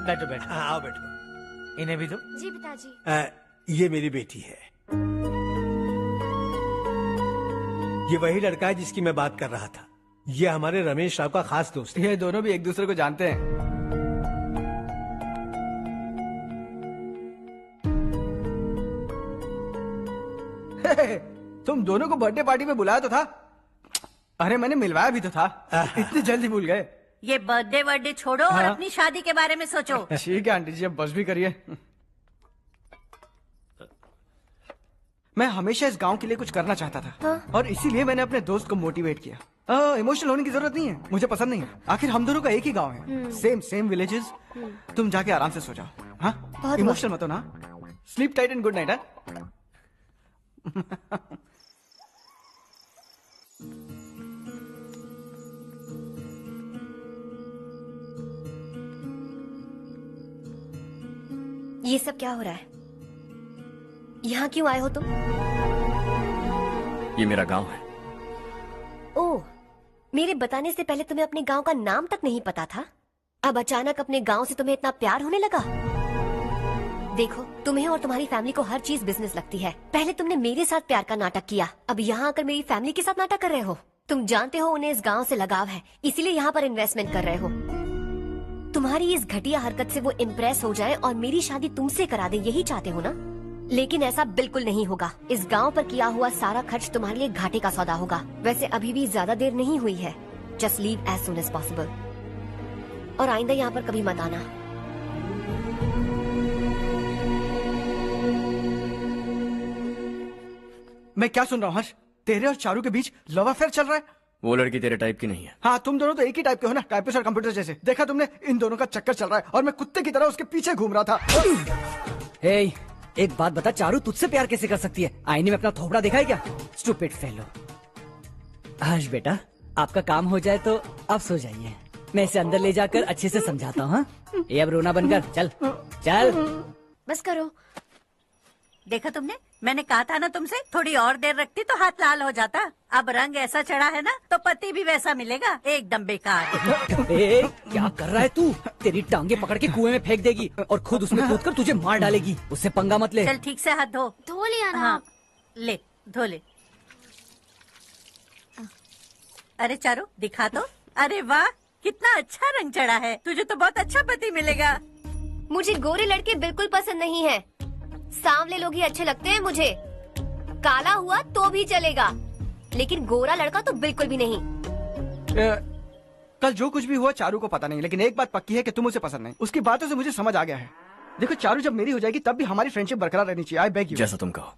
बैठो बैठो। आओ बैठो। इन्हें भी दो। जी पिताजी। ये मेरी बेटी है। ये वही लड़का है जिसकी मैं बात कर रहा था। ये हमारे रमेश राव का खास दोस्त है। ये दोनों भी एक दूसरे को जानते हैं। तुम दोनों को बर्थडे पार्टी में बुलाया तो था। अरे मैंने मिलवाया भी तो था। इतनी जल्दी भूल गए। ये बर्थडे छोड़ो और अपनी शादी के बारे में सोचो। ठीक है आंटी जी, अब बस भी करिए। मैं हमेशा इस गांव के लिए कुछ करना चाहता था। हाँ? और इसीलिए मैंने अपने दोस्त को मोटिवेट किया। इमोशनल होने की जरूरत नहीं है, मुझे पसंद नहीं है। आखिर हम दोनों का एक ही गांव है, सेम विलेजेस। तुम जाके आराम से सो जाओ। हाँ, इमोशनल मत हो ना। Sleep tight and good night. ये सब क्या हो रहा है? यहाँ क्यों आए हो तुम? ये मेरा गांव है। ओह, मेरे बताने से पहले तुम्हें अपने गांव का नाम तक नहीं पता था? अब अचानक अपने गांव से तुम्हें इतना प्यार होने लगा? देखो, तुम्हें और तुम्हारी फैमिली को हर चीज बिजनेस लगती है। पहले तुमने मेरे साथ प्यार का नाटक किया, अब यहाँ आकर मेरी फैमिली के साथ नाटक कर रहे हो। तुम जानते हो उन्हें इस गांव से लगाव है, इसीलिए यहाँ पर इन्वेस्टमेंट कर रहे हो। तुम्हारी इस घटिया हरकत से वो इम्प्रेस हो जाए और मेरी शादी तुमसे करा दे, यही चाहते हो ना? लेकिन ऐसा बिल्कुल नहीं होगा। इस गांव पर किया हुआ सारा खर्च तुम्हारे लिए घाटे का सौदा होगा। वैसे अभी भी ज्यादा देर नहीं हुई है। Just leave as soon as possible. और आइंदा यहाँ पर कभी मत आना। मैं क्या सुन रहा हूँ हर्ष? तेरे और चारू के बीच लव अफेयर चल रहा है? वो लड़की तेरे टाइप की नहीं है। हाँ, तुम दोनों तो एक ही टाइप के हो ना, टाइपिस्ट और कंप्यूटर जैसे। देखा तुमने, इन दोनों का चक्कर चल रहा है और मैं कुत्ते की तरह उसके पीछे घूम रहा था। हे, एक बात बता, चारू तुझसे प्यार कैसे कर सकती है? आईने में अपना थोबड़ा देखा है क्या? Stupid fellow. हर्ष बेटा, आपका काम हो जाए तो अब सो जाइए। मैं इसे अंदर ले जाकर अच्छे से समझाता हूँ। ये अब रोना बनकर चल चल। बस करो। देखा तुमने, मैंने कहा था ना तुमसे, थोड़ी और देर रखती तो हाथ लाल हो जाता। अब रंग ऐसा चढ़ा है ना तो पति भी वैसा मिलेगा। एकदम बेकार। क्या कर रहा है तू? तेरी टांगे पकड़ के कुएं में फेंक देगी और खुद उसमें कूदकर तुझे मार डालेगी। उससे पंगा मत ले। चल ठीक से हाथ धो। धो लिया ना। हाँ, ले धो ले। अरे चारू दिखा तो। अरे वाह, कितना अच्छा रंग चढ़ा है। तुझे तो बहुत अच्छा पति मिलेगा। मुझे गोरे लड़के बिल्कुल पसंद नहीं है। सांवले लोग ही अच्छे लगते हैं मुझे। काला हुआ तो भी चलेगा, लेकिन गोरा लड़का तो बिल्कुल भी नहीं। कल जो कुछ भी हुआ चारू को पता नहीं, लेकिन एक बात पक्की है कि तुम उसे पसंद नहीं। उसकी बातों से मुझे समझ आ गया है। देखो चारू जब मेरी हो जाएगी तब भी हमारी फ्रेंडशिप बरकरार रहनी चाहिए। I beg you. जैसा तुम कहो।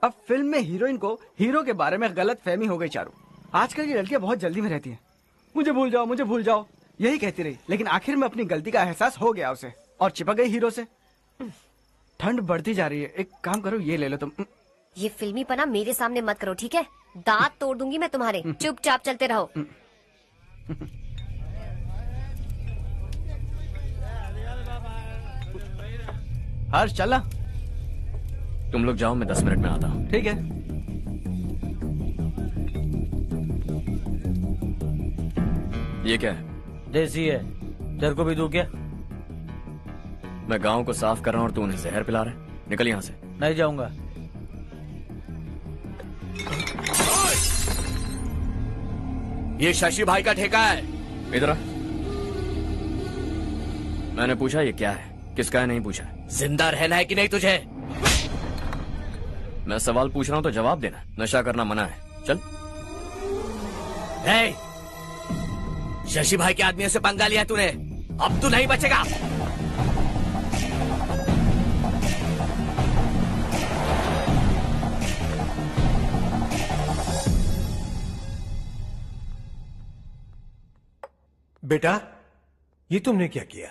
अब फिल्म में हीरोइन को हीरो के बारे में गलत फहमी हो गई चारू। आजकल की लड़कियां बहुत जल्दी में रहती हैं। मुझे भूल जाओ, मुझे भूल जाओ, यही कहती रही, लेकिन आखिर में अपनी गलती का एहसास हो गया उसे और चिपक गई हीरो से। ठंड बढ़ती जा रही है, एक काम करो ये ले लो तुम। ये फिल्मी पना मेरे सामने मत करो, ठीक है? दांत तोड़ दूंगी मैं तुम्हारे। चुपचाप चलते रहो। हर्ष चला। तुम लोग जाओ, मैं 10 मिनट में आता हूँ। ठीक है। ये क्या है? देसी है। तेरे को भी दूं क्या? मैं गांव को साफ कर रहा हूँ और तू उन्हें जहर पिला रहा है। निकल यहाँ से। नहीं जाऊंगा। ये शशि भाई का ठेका है। इधर आ। मैंने पूछा ये क्या है, किसका है नहीं पूछा। जिंदा रहना है कि नहीं तुझे? मैं सवाल पूछ रहा हूं तो जवाब देना। नशा करना मना है। चल। शशि भाई के आदमियों से पंगा लिया तूने, अब तू नहीं बचेगा। बेटा, ये तुमने क्या किया?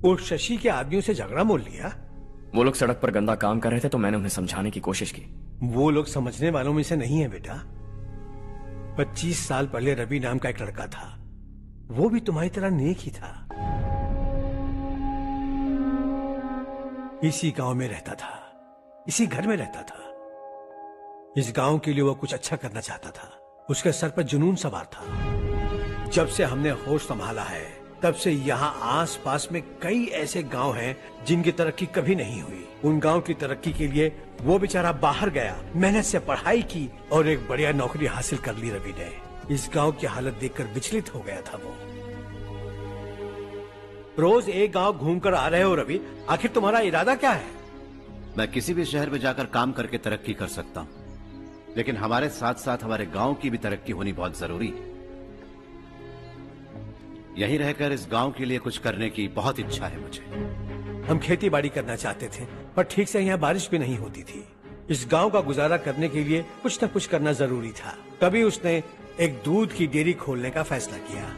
वो शशि के आदमियों से झगड़ा मोल लिया? वो लोग सड़क पर गंदा काम कर रहे थे तो मैंने उन्हें समझाने की कोशिश की। वो लोग समझने वालों में से नहीं है बेटा। 25 साल पहले रवि नाम का एक लड़का था, वो भी तुम्हारी तरह नेक ही था। इसी गांव में रहता था, इसी घर में रहता था। इस गांव के लिए वो कुछ अच्छा करना चाहता था। उसके सर पर जुनून सवार था। जब से हमने होश संभाला है तब से यहाँ आस पास में कई ऐसे गांव हैं जिनकी तरक्की कभी नहीं हुई। उन गांव की तरक्की के लिए वो बेचारा बाहर गया, मेहनत से पढ़ाई की और एक बढ़िया नौकरी हासिल कर ली रवि ने। इस गांव की हालत देखकर विचलित हो गया था वो। रोज एक गांव घूमकर आ रहे हो रवि, आखिर तुम्हारा इरादा क्या है? मैं किसी भी शहर में जाकर काम करके तरक्की कर सकता हूँ, लेकिन हमारे साथ साथ हमारे गांव की भी तरक्की होनी बहुत जरूरी है। यहीं रहकर इस गांव के लिए कुछ करने की बहुत इच्छा है मुझे। हम खेती बाड़ी करना चाहते थे, पर ठीक से यहाँ बारिश भी नहीं होती थी। इस गांव का गुजारा करने के लिए कुछ न कुछ करना जरूरी था। तभी उसने एक दूध की डेयरी खोलने का फैसला किया।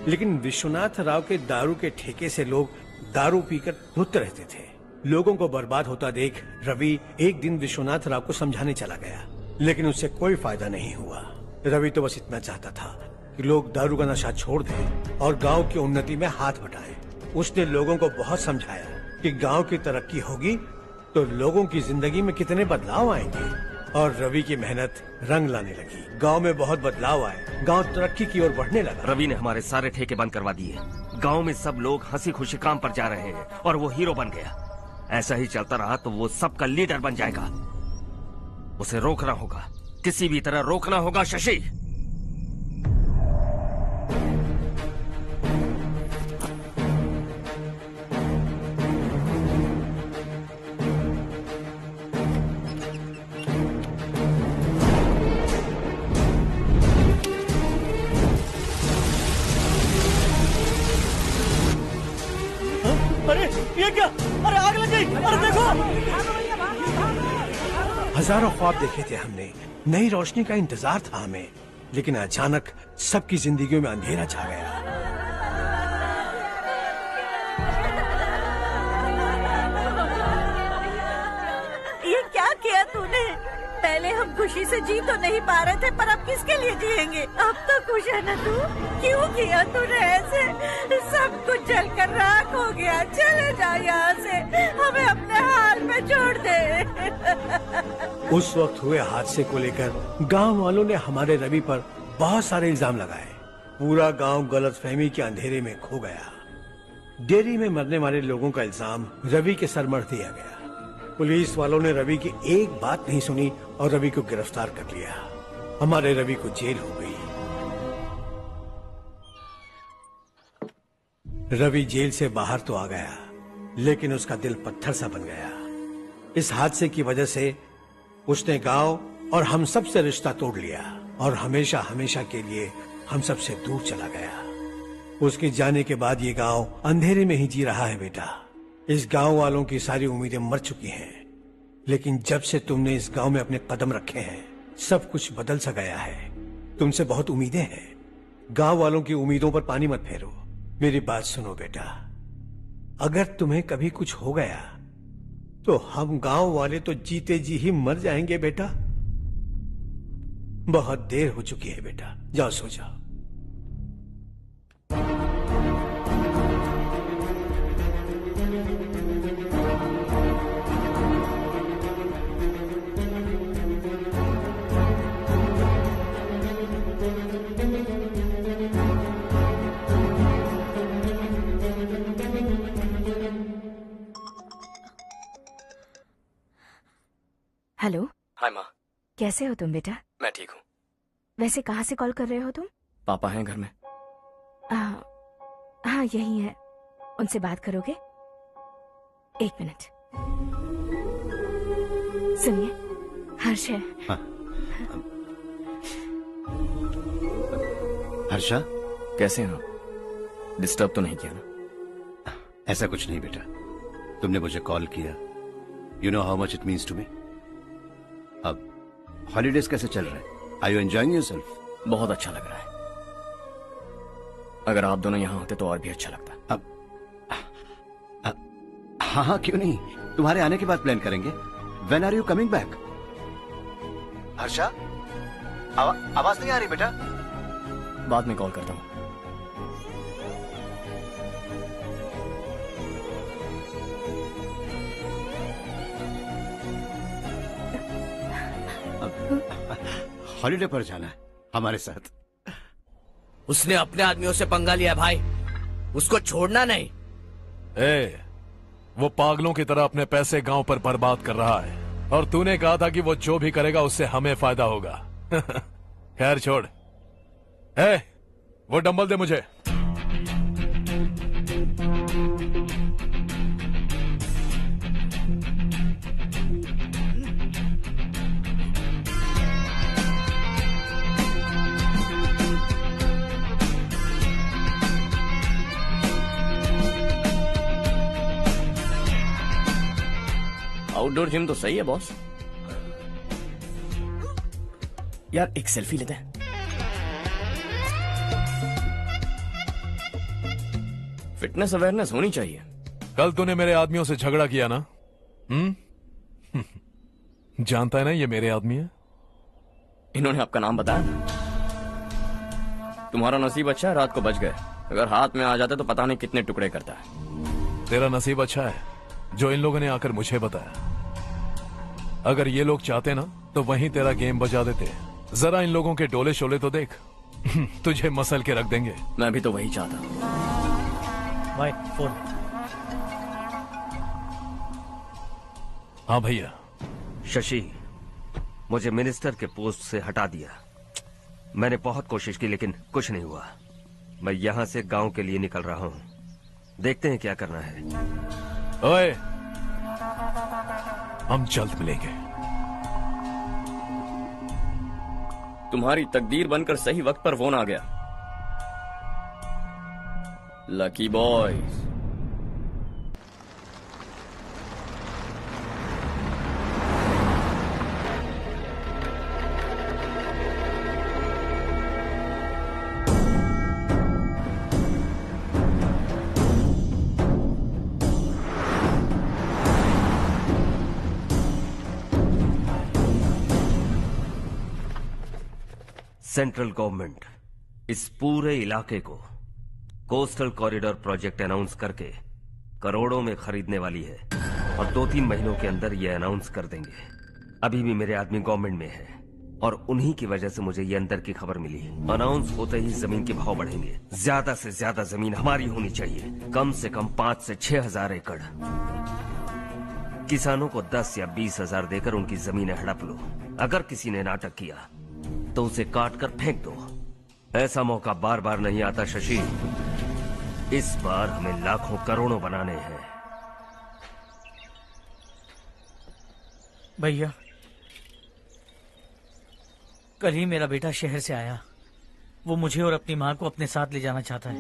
लेकिन विश्वनाथ राव के दारू के ठेके से लोग दारू पीकर धुत रहते थे। लोगों को बर्बाद होता देख रवि एक दिन विश्वनाथ राव को समझाने चला गया, लेकिन उससे कोई फायदा नहीं हुआ। रवि तो बस इतना चाहता था कि लोग दारू का नशा छोड़ दें और गांव की उन्नति में हाथ बटाएं। उसने लोगों को बहुत समझाया कि गांव की तरक्की होगी तो लोगों की जिंदगी में कितने बदलाव आएंगे, और रवि की मेहनत रंग लाने लगी। गांव में बहुत बदलाव आए, गांव तरक्की की ओर बढ़ने लगा। रवि ने हमारे सारे ठेके बंद करवा दिए। गांव में सब लोग हंसी खुशी काम पर जा रहे हैं और वो हीरो बन गया। ऐसा ही चलता रहा तो वो सबका लीडर बन जाएगा। उसे रोकना होगा, किसी भी तरह रोकना होगा शशि। अरे ये क्या? अरे आग लग गई! अरे देखो! हजारों ख्वाब देखे थे हमने, नई रोशनी का इंतजार था हमें, लेकिन अचानक सबकी जिंदगियों में अंधेरा छा गया। ये क्या किया तूने? पहले हम खुशी से जी तो नहीं पा रहे थे, पर अब किसके लिए जिएंगे? अब तो खुश है ना तू? क्यों किया तूने ऐसे? सब कुछ जलकर राख हो गया। चले जा यहाँ से, हमें अपने हाल में छोड़ दे। उस वक्त हुए हादसे को लेकर गांव वालों ने हमारे रवि पर बहुत सारे इल्जाम लगाए। पूरा गांव गलतफहमी के अंधेरे में खो गया। डेयरी में मरने वाले लोगों का इल्जाम रवि के सर मढ़ दिया गया। पुलिस वालों ने रवि की एक बात नहीं सुनी और रवि को गिरफ्तार कर लिया। हमारे रवि को जेल हो गई। रवि जेल से बाहर तो आ गया, लेकिन उसका दिल पत्थर सा बन गया। इस हादसे की वजह से उसने गांव और हम सब से रिश्ता तोड़ लिया और हमेशा हमेशा के लिए हम सब से दूर चला गया। उसके जाने के बाद ये गांव अंधेरे में ही जी रहा है बेटा। इस गांव वालों की सारी उम्मीदें मर चुकी हैं, लेकिन जब से तुमने इस गांव में अपने कदम रखे हैं सब कुछ बदल सा गया है। तुमसे बहुत उम्मीदें हैं। गांव वालों की उम्मीदों पर पानी मत फेरो। मेरी बात सुनो बेटा, अगर तुम्हें कभी कुछ हो गया तो हम गांव वाले तो जीते जी ही मर जाएंगे बेटा। बहुत देर हो चुकी है बेटा, जाओ सो जाओ। हेलो। हाय माँ। कैसे हो तुम बेटा? मैं ठीक हूँ। वैसे कहाँ से कॉल कर रहे हो तुम? पापा हैं घर में? हाँ यही है। उनसे बात करोगे? एक मिनट सुनिए, हर्ष है। हाँ। हर्षा, कैसे हैं आप? डिस्टर्ब तो नहीं किया ना? ऐसा कुछ नहीं बेटा, तुमने मुझे कॉल किया। You know how much it means to me. अब हॉलीडेज कैसे चल रहे हैं? Are you enjoying yourself? बहुत अच्छा लग रहा है। अगर आप दोनों यहाँ होते तो और भी अच्छा लगता। अब हाँ हाँ क्यों नहीं, तुम्हारे आने के बाद प्लान करेंगे। When are you coming back? Harsha, आवाज नहीं आ रही बेटा। बाद में कॉल करता हूँ। हॉलीडे पर जाना है हमारे साथ। उसने अपने आदमियों से पंगा लिया भाई, उसको छोड़ना नहीं। वो पागलों की तरह अपने पैसे गांव पर बर्बाद कर रहा है और तूने कहा था कि वो जो भी करेगा उससे हमें फायदा होगा। खैर छोड़। वो डंबल दे मुझे। आउटडोर जिम तो सही है बॉस। यार एक सेल्फी लेते हैं। फिटनेस अवेयरनेस होनी चाहिए। कल तूने मेरे आदमियों से झगड़ा किया ना? जानता है ना ये मेरे आदमी है। इन्होंने आपका नाम बताया? तुम्हारा नसीब अच्छा है रात को बच गए, अगर हाथ में आ जाते तो पता नहीं कितने टुकड़े करता है। तेरा नसीब अच्छा है जो इन लोगों ने आकर मुझे बताया। अगर ये लोग चाहते ना तो वहीं तेरा गेम बजा देते। जरा इन लोगों के डोले शोले तो देख। तुझे मसल के रख देंगे। मैं भी तो वही चाहता हूँ। भाई फोन। हाँ भैया। शशि, मुझे मिनिस्टर के पोस्ट से हटा दिया। मैंने बहुत कोशिश की लेकिन कुछ नहीं हुआ। मैं यहाँ से गांव के लिए निकल रहा हूँ। देखते हैं क्या करना है। ओए, हम जल्द मिलेंगे। तुम्हारी तकदीर बनकर सही वक्त पर फोन आ गया। Lucky boys. सेंट्रल गवर्नमेंट इस पूरे इलाके को कोस्टल कॉरिडोर प्रोजेक्ट अनाउंस करके करोड़ों में खरीदने वाली है और 2-3 महीनों के अंदर ये अनाउंस कर देंगे। अभी भी मेरे आदमी गवर्नमेंट में है और उन्हीं की वजह से मुझे ये अंदर की खबर मिली। अनाउंस होते ही जमीन के भाव बढ़ेंगे। ज्यादा से ज्यादा जमीन हमारी होनी चाहिए, कम से कम 5 से 6 हजार एकड़। किसानों को 10 या 20 हजार देकर उनकी जमीनें हड़प लो। अगर किसी ने नाटक किया तो उसे काट कर फेंक दो। ऐसा मौका बार बार नहीं आता शशि। इस बार हमें लाखों करोड़ों बनाने हैं। भैया, कल ही मेरा बेटा शहर से आया। वो मुझे और अपनी माँ को अपने साथ ले जाना चाहता है।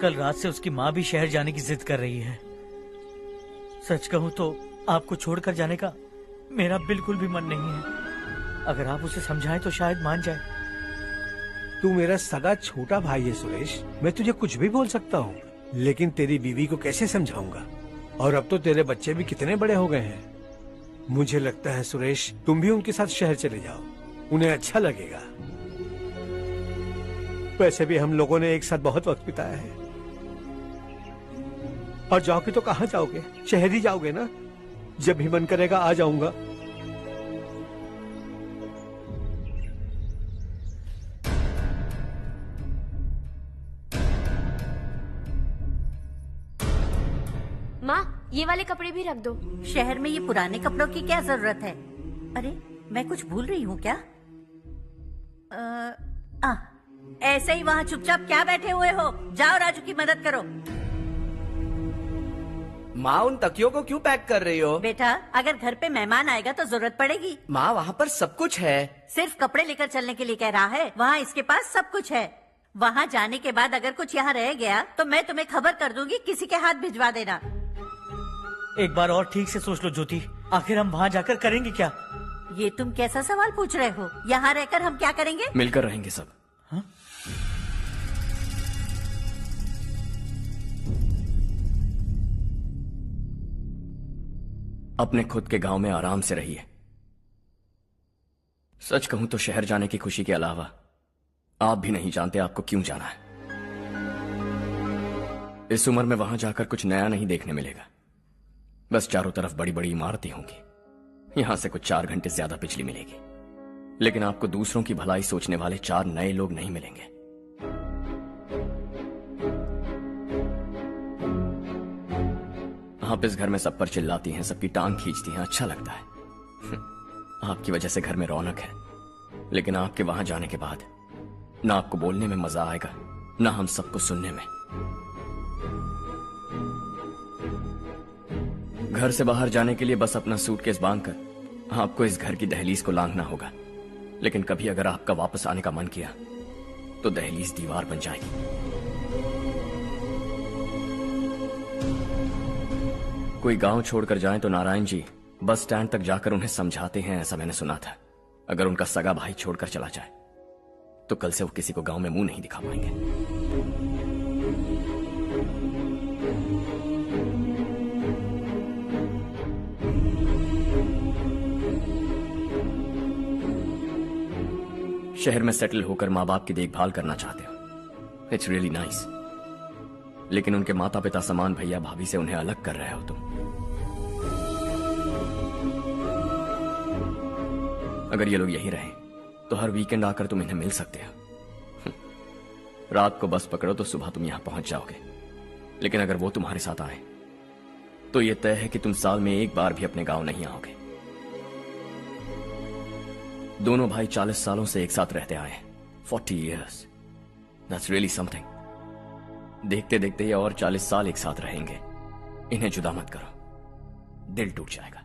कल रात से उसकी माँ भी शहर जाने की जिद कर रही है। सच कहूँ तो आपको छोड़कर जाने का मेरा बिल्कुल भी मन नहीं है। अगर आप उसे समझाएं तो शायद मान जाए। तू मेरा सगा छोटा भाई है सुरेश, मैं तुझे कुछ भी बोल सकता हूँ, लेकिन तेरी बीवी को कैसे समझाऊंगा? और अब तो तेरे बच्चे भी कितने बड़े हो गए हैं। मुझे लगता है सुरेश, तुम भी उनके साथ शहर चले जाओ, उन्हें अच्छा लगेगा। वैसे भी हम लोगों ने एक साथ बहुत वक्त बिताया है। और जाओगे तो कहाँ जाओगे? शहर ही जाओगे ना? जब भी मन करेगा आ जाऊंगा। माँ, ये वाले कपड़े भी रख दो। शहर में ये पुराने कपड़ों की क्या जरूरत है? अरे, मैं कुछ भूल रही हूँ क्या? ऐसे ही वहाँ चुपचाप क्या बैठे हुए हो? जाओ राजू की मदद करो। माँ, उन तकियों को क्यों पैक कर रही हो? बेटा, अगर घर पे मेहमान आएगा तो जरूरत पड़ेगी। माँ, वहाँ पर सब कुछ है। सिर्फ कपड़े लेकर चलने के लिए कह रहा है? वहाँ इसके पास सब कुछ है। वहाँ जाने के बाद अगर कुछ यहाँ रह गया तो मैं तुम्हें खबर कर दूंगी, किसी के हाथ भिजवा देना। एक बार और ठीक से सोच लो ज्योति, आखिर हम वहाँ जाकर करेंगे क्या? ये तुम कैसा सवाल पूछ रहे हो? यहाँ रहकर हम क्या करेंगे? मिलकर रहेंगे सब। हाँ? अपने खुद के गांव में आराम से रहिए। सच कहूं तो शहर जाने की खुशी के अलावा आप भी नहीं जानते आपको क्यों जाना है। इस उम्र में वहां जाकर कुछ नया नहीं देखने मिलेगा। बस चारों तरफ बड़ी बड़ी इमारतें होंगी। यहां से कुछ 4 घंटे ज्यादा बिजली मिलेगी, लेकिन आपको दूसरों की भलाई सोचने वाले 4 नए लोग नहीं मिलेंगे। आप इस घर में सब पर चिल्लाती हैं, सबकी टांग खींचती हैं, अच्छा लगता है। आपकी वजह से घर में रौनक है, लेकिन आपके वहां जाने के बाद ना आपको बोलने में मजा आएगा, ना हम सबको सुनने में। घर से बाहर जाने के लिए बस अपना सूटकेस बांधकर आपको इस घर की दहलीज को लांघना होगा, लेकिन कभी अगर आपका वापस आने का मन किया तो दहलीज दीवार बन जाएगी। कोई गांव छोड़कर जाएं तो नारायण जी बस स्टैंड तक जाकर उन्हें समझाते हैं, ऐसा मैंने सुना था। अगर उनका सगा भाई छोड़कर चला जाए तो कल से वो किसी को गांव में मुंह नहीं दिखा पाएंगे। शहर में सेटल होकर माँ बाप की देखभाल करना चाहते हो, इट्स रियली नाइस, लेकिन उनके माता पिता समान भैया भाभी से उन्हें अलग कर रहे हो तुम। अगर ये लोग यही रहे तो हर वीकेंड आकर तुम इन्हें मिल सकते हो। रात को बस पकड़ो तो सुबह तुम यहां पहुंच जाओगे, लेकिन अगर वो तुम्हारे साथ आए तो ये तय है कि तुम साल में एक बार भी अपने गांव नहीं आओगे। दोनों भाई 40 सालों से एक साथ रहते आए, 40 years, that's really something। देखते देखते ये और 40 साल एक साथ रहेंगे। इन्हें जुदा मत करो, दिल टूट जाएगा।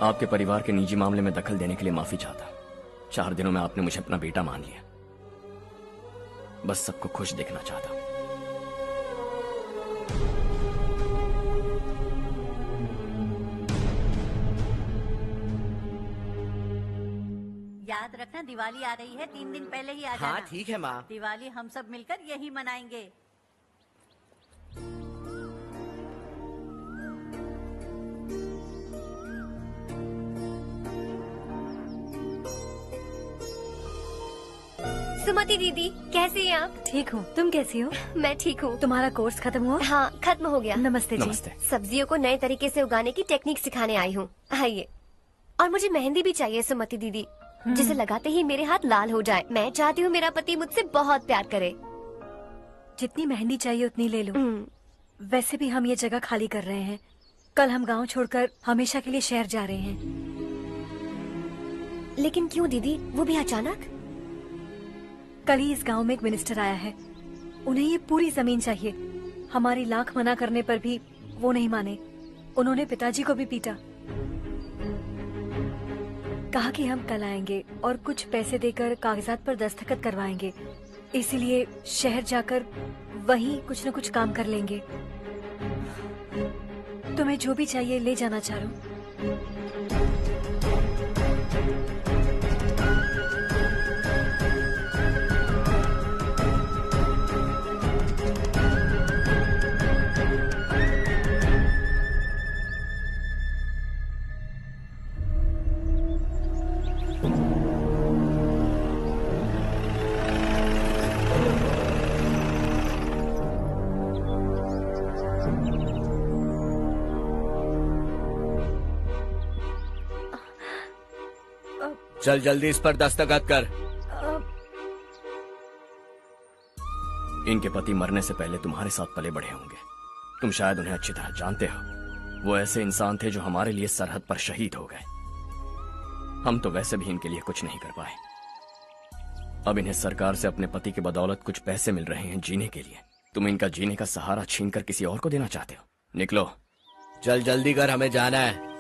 आपके परिवार के निजी मामले में दखल देने के लिए माफी चाहता। 4 दिनों में आपने मुझे अपना बेटा मान लिया। बस सबको खुश देखना चाहता। याद रखना, दिवाली आ रही है, 3 दिन पहले ही आ जाना। हाँ ठीक है माँ। दिवाली हम सब मिलकर यही मनाएंगे। सुमति दीदी, कैसे हैं आप? ठीक हूँ, तुम कैसी हो? मैं ठीक हूँ। तुम्हारा कोर्स खत्म हुआ? हाँ, खत्म हो गया। नमस्ते जी। नमस्ते। सब्जियों को नए तरीके से उगाने की टेक्निक सिखाने आई हूँ। आइए। और मुझे मेहंदी भी चाहिए सुमति दीदी, जिसे लगाते ही मेरे हाथ लाल हो जाए। मैं चाहती हूँ मेरा पति मुझसे बहुत प्यार करे। जितनी मेहंदी चाहिए उतनी ले लो। वैसे भी हम ये जगह खाली कर रहे हैं। कल हम गांव छोड़कर हमेशा के लिए शहर जा रहे हैं। लेकिन क्यों दीदी, वो भी अचानक? कल ही इस गांव में एक मिनिस्टर आया है, उन्हें ये पूरी जमीन चाहिए। हमारी लाख मना करने पर भी वो नहीं माने। उन्होंने पिताजी को भी पीटा। कहा कि हम कल आएंगे और कुछ पैसे देकर कागजात पर दस्तखत करवाएंगे। इसीलिए शहर जाकर वहीं कुछ न कुछ काम कर लेंगे। तुम्हें जो भी चाहिए ले जाना चारू। चल जल्दी इस पर दस्तखत कर। इनके पति मरने से पहले तुम्हारे साथ पले बढ़े होंगे। तुम शायद उन्हें अच्छी तरह जानते हो। वो ऐसे इंसान थे जो हमारे लिए सरहद पर शहीद हो गए। हम तो वैसे भी इनके लिए कुछ नहीं कर पाए। अब इन्हें सरकार से अपने पति की बदौलत कुछ पैसे मिल रहे हैं जीने के लिए। तुम इनका जीने का सहारा छीनकर किसी और को देना चाहते हो। निकलो। चल जल्दी कर, हमें जाना है।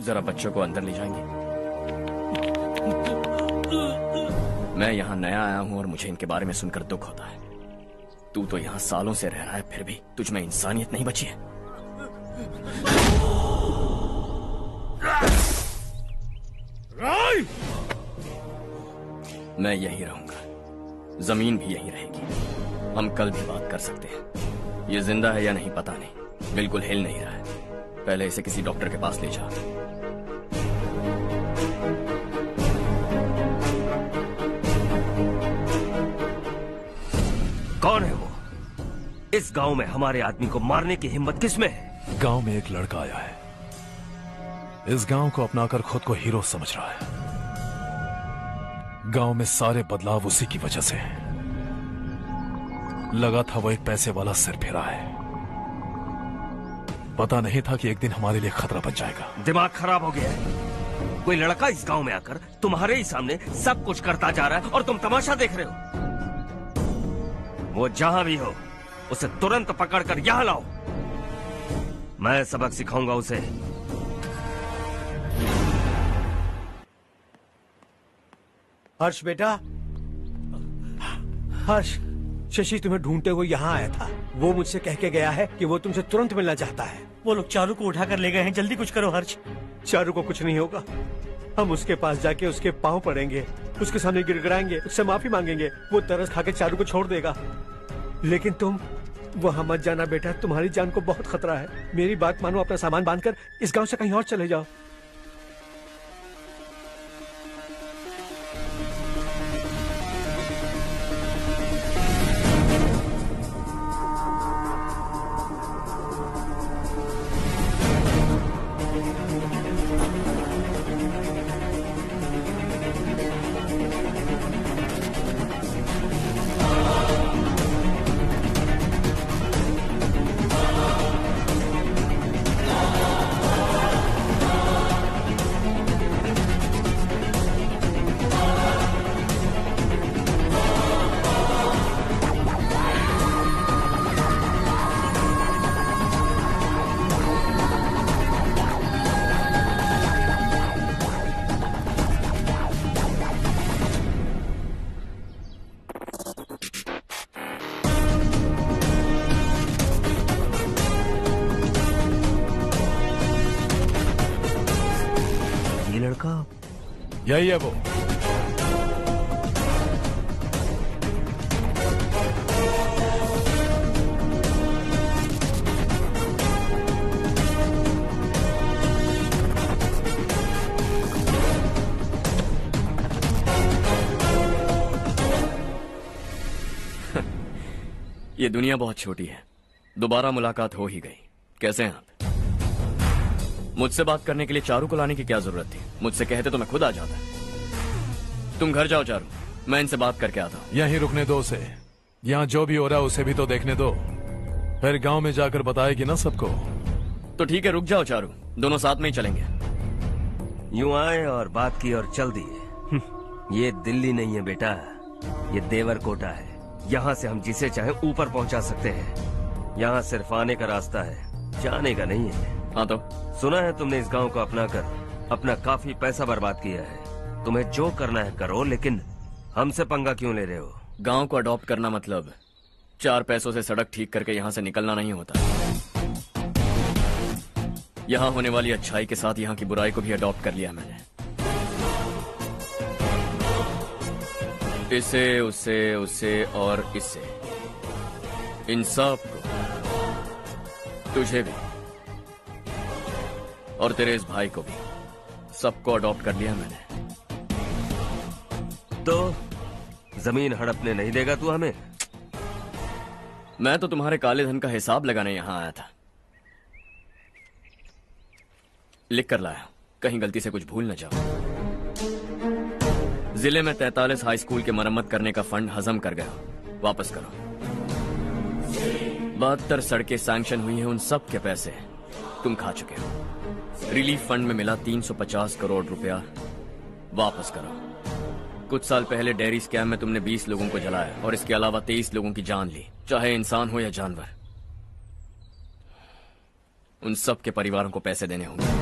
जरा बच्चों को अंदर ले जाएंगे। मैं यहाँ नया आया हूँ और मुझे इनके बारे में सुनकर दुख होता है। तू तो यहाँ सालों से रह रहा है, फिर भी तुझ में इंसानियत नहीं बची है। मैं यहीं रहूंगा, जमीन भी यहीं रहेगी। हम कल भी बात कर सकते हैं। ये जिंदा है या नहीं पता नहीं, बिल्कुल हिल नहीं रहा है। पहले इसे किसी डॉक्टर के पास ले जा। कौन है वो? इस गांव में हमारे आदमी को मारने की हिम्मत किसमें है? गांव में एक लड़का आया है, इस गांव को अपनाकर खुद को हीरो समझ रहा है। गांव में सारे बदलाव उसी की वजह से हैं। लगा था वो एक पैसे वाला सिरफिरा है। पता नहीं था कि एक दिन हमारे लिए खतरा बन जाएगा। दिमाग खराब हो गया है। कोई लड़का इस गांव में आकर तुम्हारे ही सामने सब कुछ करता जा रहा है और तुम तमाशा देख रहे हो। वो जहां भी हो उसे तुरंत पकड़कर यहां लाओ। मैं सबक सिखाऊंगा उसे। हर्ष बेटा, हर्ष, शशि तुम्हें ढूंढते हुए यहाँ आया था। वो मुझसे कह के गया है कि वो तुमसे तुरंत मिलना चाहता है। वो लोग चारू को उठाकर ले गए हैं, जल्दी कुछ करो हर्ष। चारू को कुछ नहीं होगा। हम उसके पास जाके उसके पांव पड़ेंगे, उसके सामने गिड़गिड़ाएंगे, उससे माफी मांगेंगे। वो तरस खा के चारू को छोड़ देगा। लेकिन तुम वहां मत जाना बेटा, तुम्हारी जान को बहुत खतरा है। मेरी बात मानो, अपना सामान बांधकर इस गांव से कहीं और चले जाओ। यही है वो। ये दुनिया बहुत छोटी है। दोबारा मुलाकात हो ही गई। कैसे हैं आप? मुझसे बात करने के लिए चारू को लाने की क्या जरूरत थी? मुझसे कहते तो मैं खुद आ जाता। तुम घर जाओ चारू, मैं इनसे बात करके आता हूँ। यहीं रुकने दो उसे। यहाँ जो भी हो रहा है उसे भी तो देखने दो, फिर गांव में जाकर बताएगी ना सबको। तो ठीक है, रुक जाओ चारू, दोनों साथ में ही चलेंगे। यूं आए और बात की और चल दिए। ये दिल्ली नहीं है बेटा, ये देवरकोटा है। यहाँ से हम जिसे चाहे ऊपर पहुँचा सकते हैं। यहाँ सिर्फ आने का रास्ता है, जाने का नहीं है। हाँ तो सुना है तुमने इस गांव को अपना कर अपना काफी पैसा बर्बाद किया है। तुम्हें जो करना है करो, लेकिन हमसे पंगा क्यों ले रहे हो? गांव को अडॉप्ट करना मतलब 4 पैसों से सड़क ठीक करके यहाँ से निकलना नहीं होता। यहाँ होने वाली अच्छाई के साथ यहाँ की बुराई को भी अडॉप्ट कर लिया मैंने। इसे, उसे और इससे, इन सब को, तुझे भी और तेरे इस भाई को भी, सबको अडॉप्ट कर लिया मैंने। तो जमीन हड़पने नहीं देगा तू हमें? मैं तो तुम्हारे काले धन का हिसाब लगाने यहां आया था। लिख कर लाया, कहीं गलती से कुछ भूल न जाओ। जिले में 43 हाई स्कूल के मरम्मत करने का फंड हजम कर गया, वापस करो। 72 सड़कें सैंक्शन हुई हैं, उन सब के पैसे तुम खा चुके हो। रिलीफ फंड में मिला 350 करोड़ रुपया, वापस करो। कुछ साल पहले डेयरी स्कैम में तुमने 20 लोगों को जलाया और इसके अलावा 23 लोगों की जान ली, चाहे इंसान हो या जानवर। उन सब के परिवारों को पैसे देने होंगे।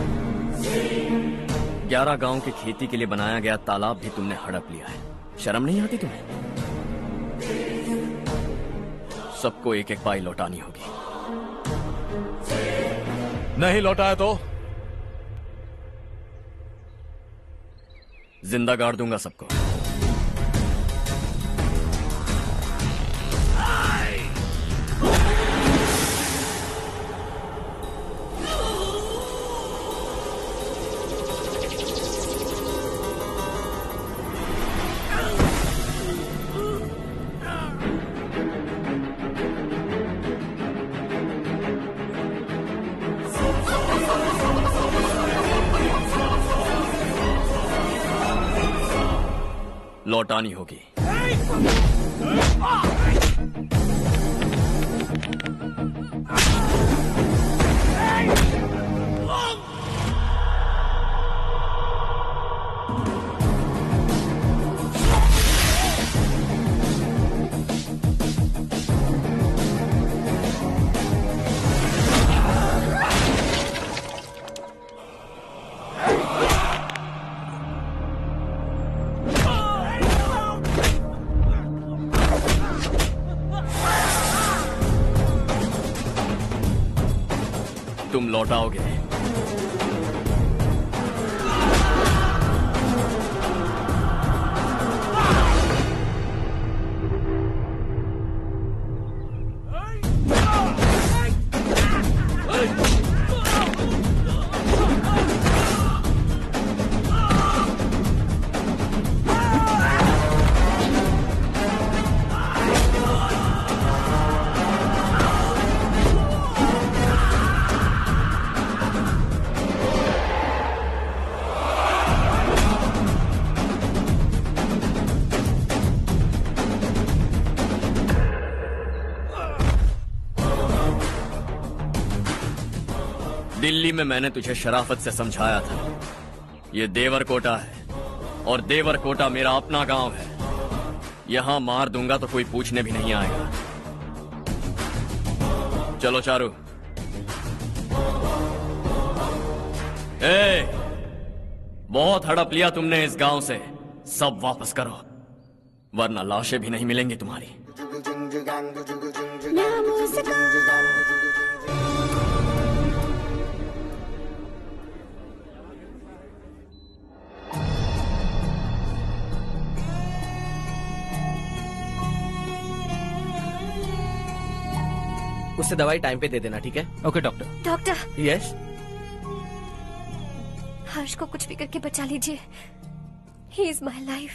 11 गांव के खेती के लिए बनाया गया तालाब भी तुमने हड़प लिया है। शर्म नहीं आती तुम्हें? सबको एक एक पाई लौटानी होगी। नहीं लौटाया तो जिंदा गाड़ दूंगा सबको। लौटानी होगी। तुम लौटाओगे। दिल्ली में मैंने तुझे शराफत से समझाया था, ये देवरकोटा है और देवरकोटा मेरा अपना गांव है। यहां मार दूंगा तो कोई पूछने भी नहीं आएगा। चलो चारू। बहुत हड़प लिया तुमने इस गांव से, सब वापस करो वरना लाशें भी नहीं मिलेंगी तुम्हारी। उससे दवाई टाइम पे दे देना, ठीक है? Okay doctor. Doctor. Yes. Harsh को कुछ भी करके बचा लीजिए। He is my life,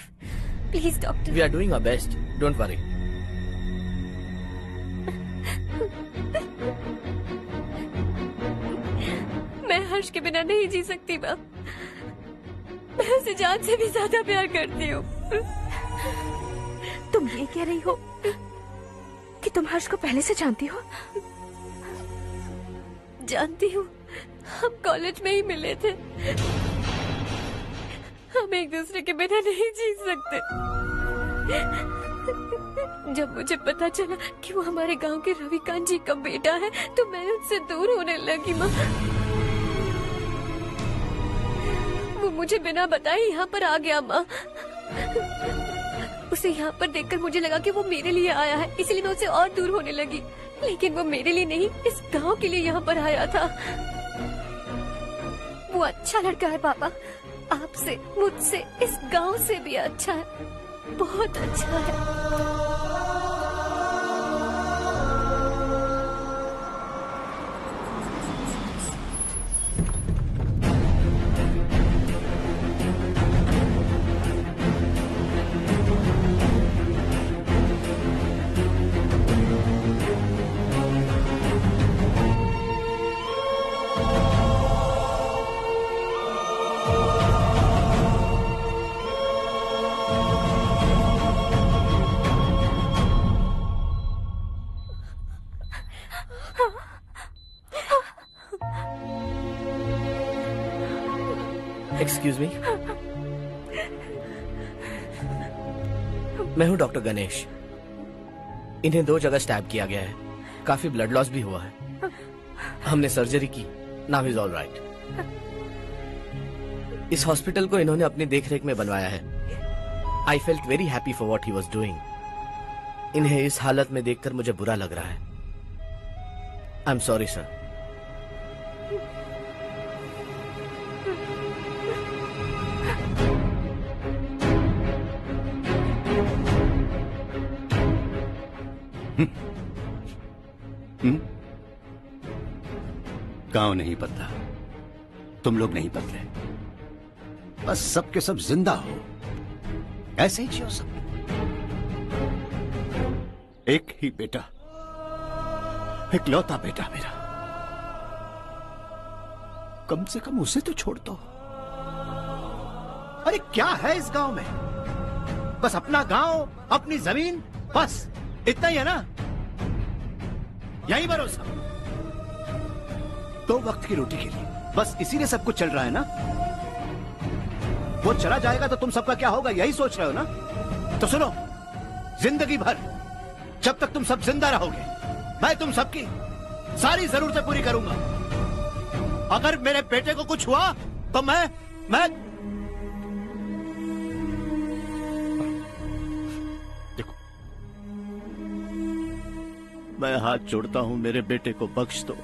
please doctor. We are doing our best, don't worry. मैं हर्ष के बिना नहीं जी सकती मैम। मैं उसे जान से भी ज्यादा प्यार करती हूँ। तुम ये कह रही हो कि तुम हर्ष को पहले से जानती हो? जानती हूँ, हम कॉलेज में ही मिले थे। हम एक दूसरे के बिना नहीं जी सकते। जब मुझे पता चला कि वो हमारे गांव के रविकांत जी का बेटा है तो मैं उनसे दूर होने लगी माँ। वो मुझे बिना बताए यहाँ पर आ गया माँ। उसे यहाँ पर देखकर मुझे लगा कि वो मेरे लिए आया है, इसलिए मैं उससे और दूर होने लगी। लेकिन वो मेरे लिए नहीं, इस गांव के लिए यहाँ पर आया था। वो अच्छा लड़का है पापा, आपसे, मुझसे, इस गांव से भी अच्छा है, बहुत अच्छा है। एक्सक्यूज मी, मैं हूं डॉक्टर गणेश। इन्हें 2 जगह स्टैब किया गया है, काफी ब्लड लॉस भी हुआ है। हमने सर्जरी की, नाउ इज ऑल राइट। इस हॉस्पिटल को इन्होंने अपनी देखरेख में बनवाया है। I felt very happy for what he was doing. इन्हें इस हालत में देखकर मुझे बुरा लग रहा है। I am sorry sir. गांव नहीं बदला, तुम लोग नहीं बदले, बस सबके सब जिंदा हो, ऐसे ही जियो सब। एक ही बेटा, इकलौता बेटा मेरा, कम से कम उसे तो छोड़ दो। अरे क्या है इस गांव में? बस अपना गांव, अपनी जमीन, बस इतना ही है ना? यही भरोसा, 2 वक्त की रोटी के लिए, बस इसीलिए सब कुछ चल रहा है ना? वो चला जाएगा तो तुम सबका क्या होगा, यही सोच रहे हो ना? तो सुनो, जिंदगी भर जब तक तुम सब जिंदा रहोगे, मैं तुम सबकी सारी जरूरतें पूरी करूंगा। अगर मेरे बेटे को कुछ हुआ तो मैं देखो, मैं हाथ जोड़ता हूं, मेरे बेटे को बख्श दो।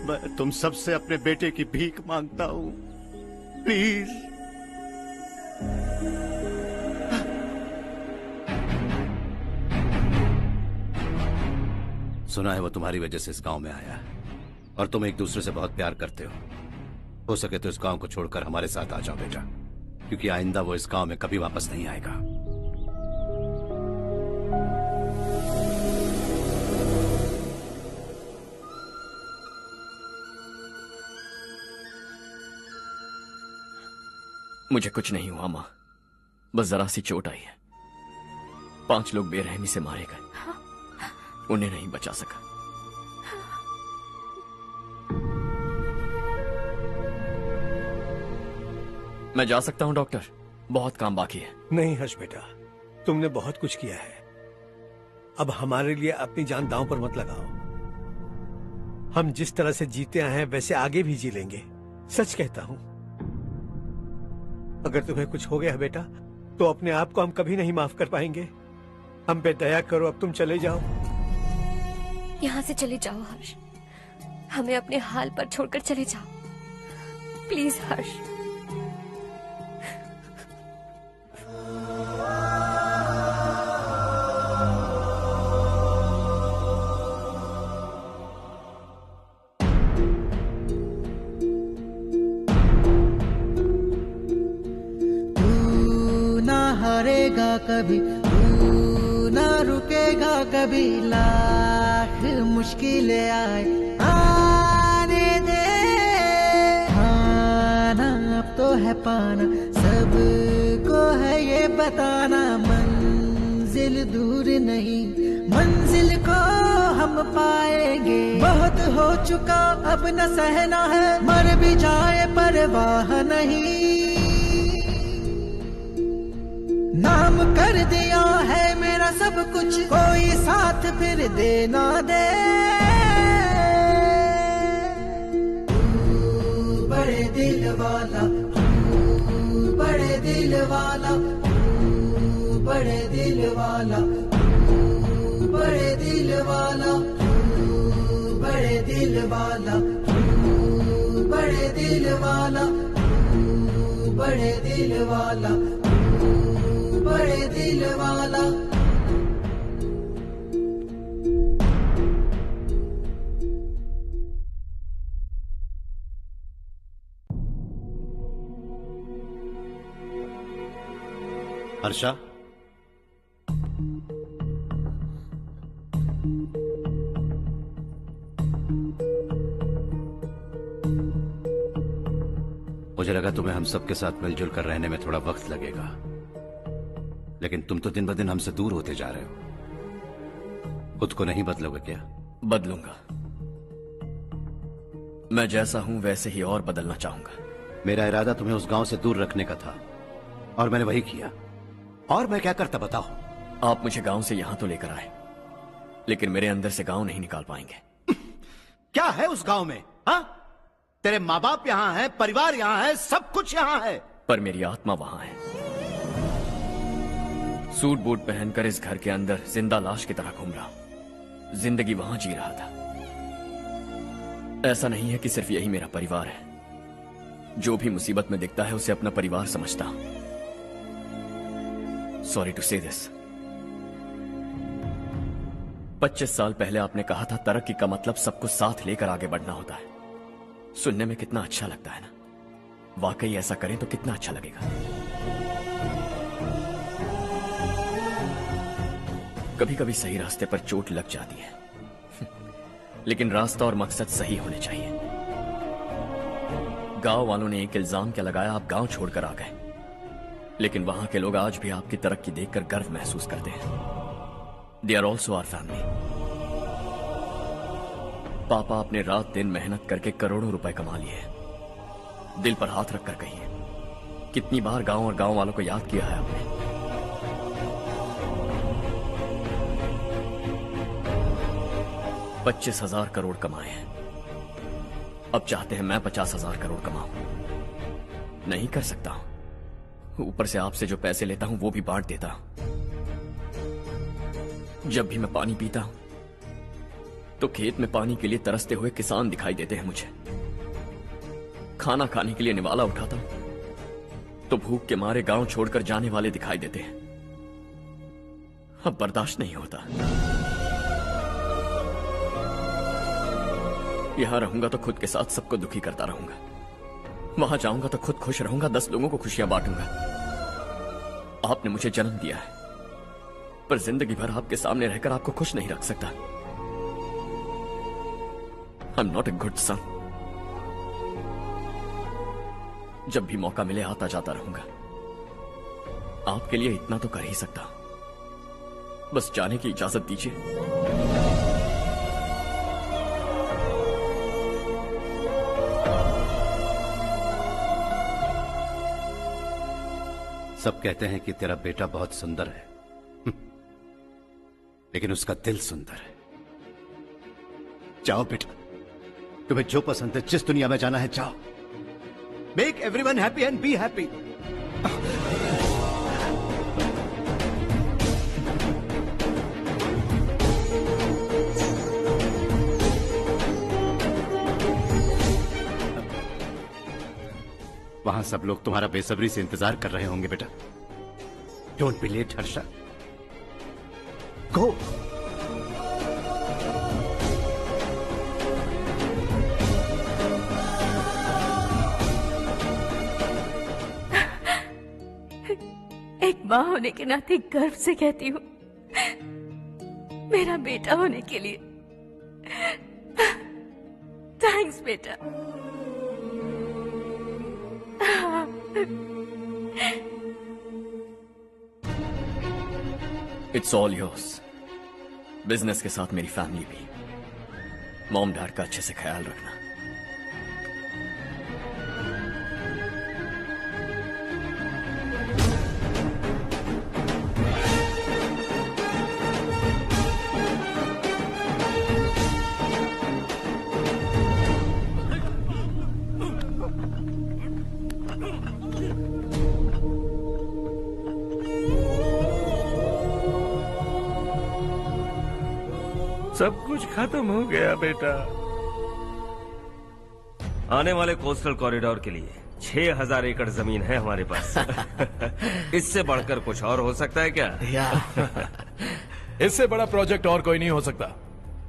मैं तुम सबसे अपने बेटे की भीख मांगता हूं, प्लीज। सुना है वो तुम्हारी वजह से इस गांव में आया है और तुम एक दूसरे से बहुत प्यार करते हो सके तो इस गांव को छोड़कर हमारे साथ आ जाओ बेटा, क्योंकि आइंदा वो इस गांव में कभी वापस नहीं आएगा। मुझे कुछ नहीं हुआ माँ, बस जरा सी चोट आई है। 5 लोग बेरहमी से मारे गए, उन्हें नहीं बचा सका। मैं जा सकता हूं डॉक्टर, बहुत काम बाकी है। नहीं हर्ष बेटा, तुमने बहुत कुछ किया है, अब हमारे लिए अपनी जान दांव पर मत लगाओ। हम जिस तरह से जीते आए हैं वैसे आगे भी जी लेंगे, सच कहता हूं। अगर तुम्हें कुछ हो गया बेटा तो अपने आप को हम कभी नहीं माफ कर पाएंगे। हम पे दया करो, अब तुम चले जाओ। यहाँ से चले जाओ हर्ष, हमें अपने हाल पर छोड़कर चले जाओ, प्लीज हर्ष। हारेगा कभी, तू ना रुकेगा कभी, लाख मुश्किलें आए आने दे। खाना अब तो है पाना, सबको है ये बताना, मंजिल दूर नहीं, मंजिल को हम पाएंगे। बहुत हो चुका अब न सहना है, मर भी जाए परवाह नहीं। नाम कर दिया है मेरा सब कुछ, कोई साथ फिर दे ना दे। तू बड़े दिल वाला, तू बड़े दिल वाला, तू बड़े दिल वाला, तू बड़े दिल वाला, तू बड़े दिल वाला, तू बड़े दिल वाला, तू बड़े दिल वाला, बड़े दिल वाला। हर्षा, मुझे लगा तुम्हें हम सबके साथ मिलजुल कर रहने में थोड़ा वक्त लगेगा, लेकिन तुम तो दिन ब दिन हमसे दूर होते जा रहे हो। खुद को नहीं बदलोगे क्या? बदलूंगा। मैं जैसा हूं वैसे ही और बदलना चाहूंगा। मेरा इरादा तुम्हें उस गांव से दूर रखने का था और मैंने वही किया। और मैं क्या करता बताओ? आप मुझे गांव से यहां तो लेकर आए, लेकिन मेरे अंदर से गांव नहीं निकाल पाएंगे। क्या है उस गांव में? हाँ, तेरे माँ बाप यहाँ हैं, परिवार यहाँ है, सब कुछ यहाँ है, पर मेरी आत्मा वहां है। सूट बूट पहनकर इस घर के अंदर जिंदा लाश की तरह घूम रहा हूं। जिंदगी वहां जी रहा था। ऐसा नहीं है कि सिर्फ यही मेरा परिवार है। जो भी मुसीबत में दिखता है उसे अपना परिवार समझता हूं। सॉरी टू से दिस। 25 साल पहले आपने कहा था तरक्की का मतलब सबको साथ लेकर आगे बढ़ना होता है। सुनने में कितना अच्छा लगता है ना? वाकई ऐसा करें तो कितना अच्छा लगेगा। कभी कभी सही रास्ते पर चोट लग जाती है, लेकिन रास्ता और मकसद सही होने चाहिए। गांव वालों ने एक इल्जाम क्या लगाया, आप गांव छोड़कर आ गए, लेकिन वहां के लोग आज भी आपकी तरक्की देखकर गर्व महसूस करते हैं। They are also our family. पापा आपने रात दिन मेहनत करके करोड़ों रुपए कमा लिए। दिल पर हाथ रखकर कहिए, कितनी बार गांव और गांव वालों को याद किया है आपने? 25,000 करोड़ कमाए हैं। अब चाहते हैं मैं 50,000 करोड़ कमाऊं। नहीं कर सकता हूं। ऊपर से आपसे जो पैसे लेता हूं वो भी बांट देता हूं। जब भी मैं पानी पीता हूं तो खेत में पानी के लिए तरसते हुए किसान दिखाई देते हैं मुझे। खाना खाने के लिए निवाला उठाता हूं तो भूख के मारे गांव छोड़कर जाने वाले दिखाई देते हैं। अब बर्दाश्त नहीं होता। यहां रहूंगा तो खुद के साथ सबको दुखी करता रहूंगा। वहां जाऊंगा तो खुद खुश रहूंगा, 10 लोगों को खुशियां बांटूंगा। आपने मुझे जन्म दिया है, पर जिंदगी भर आपके सामने रहकर आपको खुश नहीं रख सकता। I am not a good son. जब भी मौका मिले आता जाता रहूंगा। आपके लिए इतना तो कर ही सकता हूं। बस जाने की इजाजत दीजिए। सब कहते हैं कि तेरा बेटा बहुत सुंदर है, लेकिन उसका दिल सुंदर है। जाओ बेटा, तुम्हें जो पसंद है, जिस दुनिया में जाना है जाओ। Make everyone happy and be happy. वहां सब लोग तुम्हारा बेसब्री से इंतजार कर रहे होंगे बेटा। डोंट बी लेट हर्षा, गो। एक माँ होने के नाते गर्व से कहती हूँ, मेरा बेटा होने के लिए थैंक्स बेटा। It's all yours. बिजनेस के साथ मेरी फैमिली भी। मॉम डैड का अच्छे से ख्याल रखना। सब कुछ खत्म हो गया बेटा। आने वाले कोस्टल कॉरिडोर के लिए 6000 एकड़ जमीन है हमारे पास। इससे बढ़कर कुछ और हो सकता है क्या? इससे बड़ा प्रोजेक्ट और कोई नहीं हो सकता।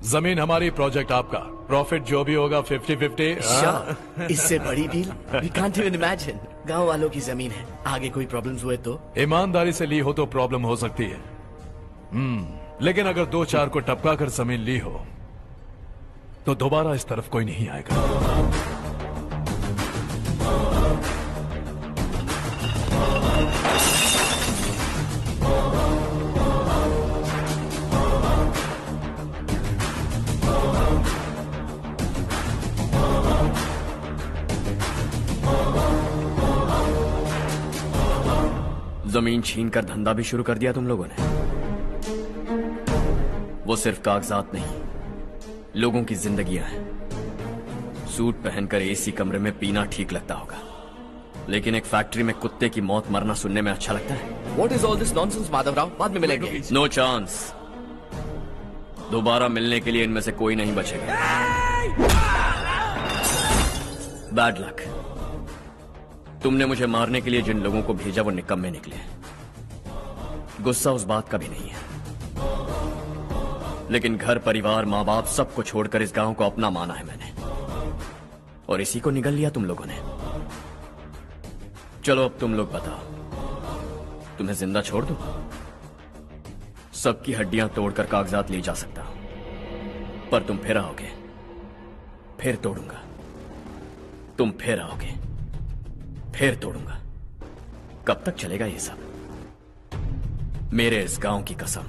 जमीन हमारी, प्रोजेक्ट आपका। प्रॉफिट जो भी होगा 50-50। इससे बड़ी deal we can't even imagine. गांव वालों की जमीन है, आगे कोई प्रॉब्लम्स हुए तो? ईमानदारी से ली हो तो प्रॉब्लम हो सकती है, लेकिन अगर 2-4 को टपका कर जमीन ली हो तो दोबारा इस तरफ कोई नहीं आएगा। जमीन छीन कर धंधा भी शुरू कर दिया तुम लोगों ने। वो सिर्फ कागजात नहीं, लोगों की जिंदगियां हैं। सूट पहनकर एसी कमरे में पीना ठीक लगता होगा, लेकिन एक फैक्ट्री में कुत्ते की मौत मरना सुनने में अच्छा लगता है। What is all this nonsense, Madhavrao? बाद में मिलेंगे। No chance. दोबारा मिलने के लिए इनमें से कोई नहीं बचेगा। Bad luck. तुमने मुझे मारने के लिए जिन लोगों को भेजा वो निकम्मे निकले। गुस्सा उस बात का भी नहीं है, लेकिन घर परिवार माँ बाप सबको छोड़कर इस गांव को अपना माना है मैंने, और इसी को निगल लिया तुम लोगों ने। चलो अब तुम लोग बताओ, तुम्हें जिंदा छोड़ दूं? सबकी हड्डियां तोड़कर कागजात ले जा सकता हूं, पर तुम फिर आओगे, फिर तोड़ूंगा। तुम फिर आओगे, फिर तोड़ूंगा। कब तक चलेगा ये सब? मेरे इस गांव की कसम,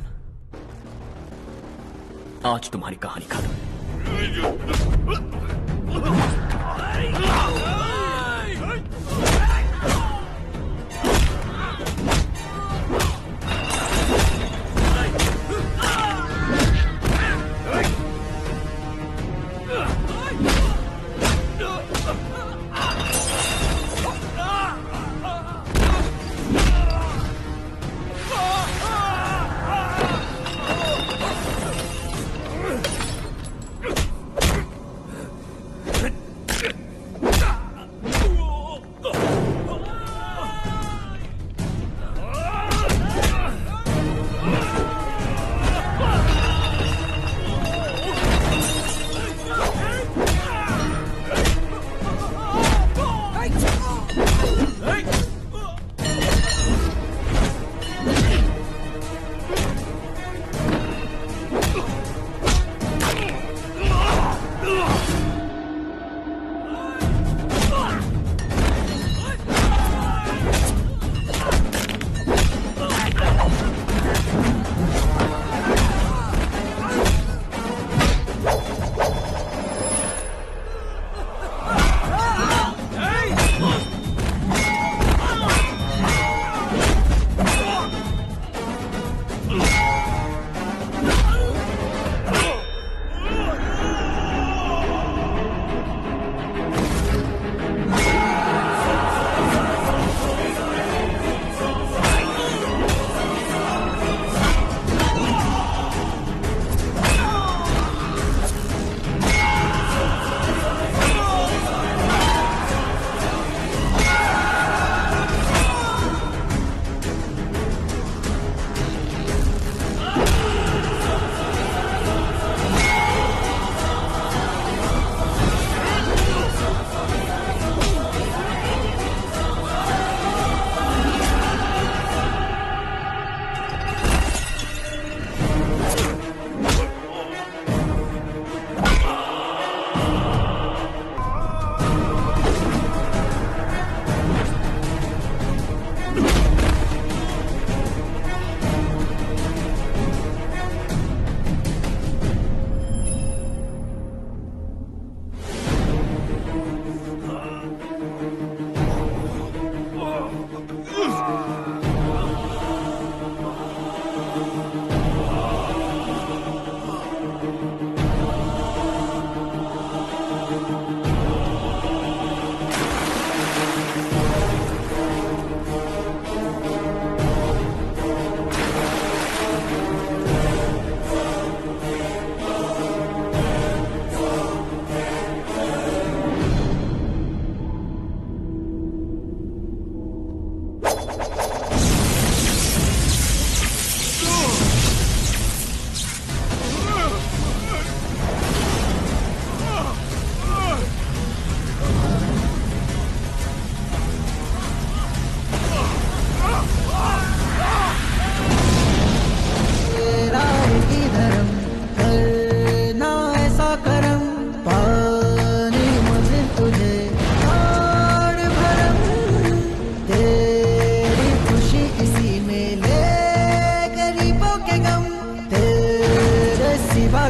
आज तुम्हारी कहानी खत्म।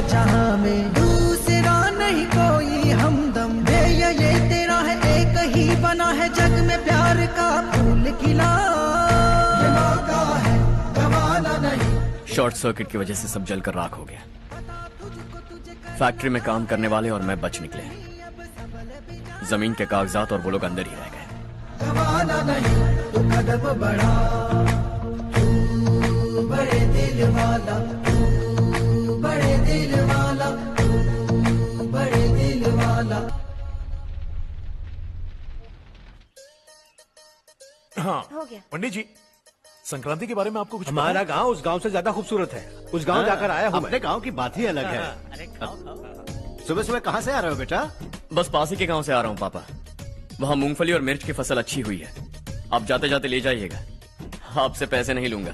जहां में दूसरा नहीं कोई हमदम। ये तेरा है एक ही बना है जग में प्यार का फूल खिला। ये मौका है गवाना नहीं। शॉर्ट सर्किट की वजह से सब जलकर राख हो गया। फैक्ट्री में काम करने वाले और मैं बच निकले। जमीन के कागजात और वो लोग अंदर ही रह गए। गवाना नहीं तू कदम बढ़ा, तू बड़े दिल वाला, तू बड़े दिल वाला, तू बड़े दिल वाला। हाँ हो गया। पंडित जी, संक्रांति के बारे में आपको कुछ हमारा गांव उस गांव से ज्यादा खूबसूरत है। उस गांव जाकर आया हूँ। अपने गांव की बात ही अलग है। सुबह सुबह कहाँ से आ रहे हो बेटा? बस पास ही के गांव से आ रहा हूँ पापा। वहाँ मूंगफली और मिर्च की फसल अच्छी हुई है। आप जाते जाते ले जाइएगा। आपसे पैसे नहीं लूंगा।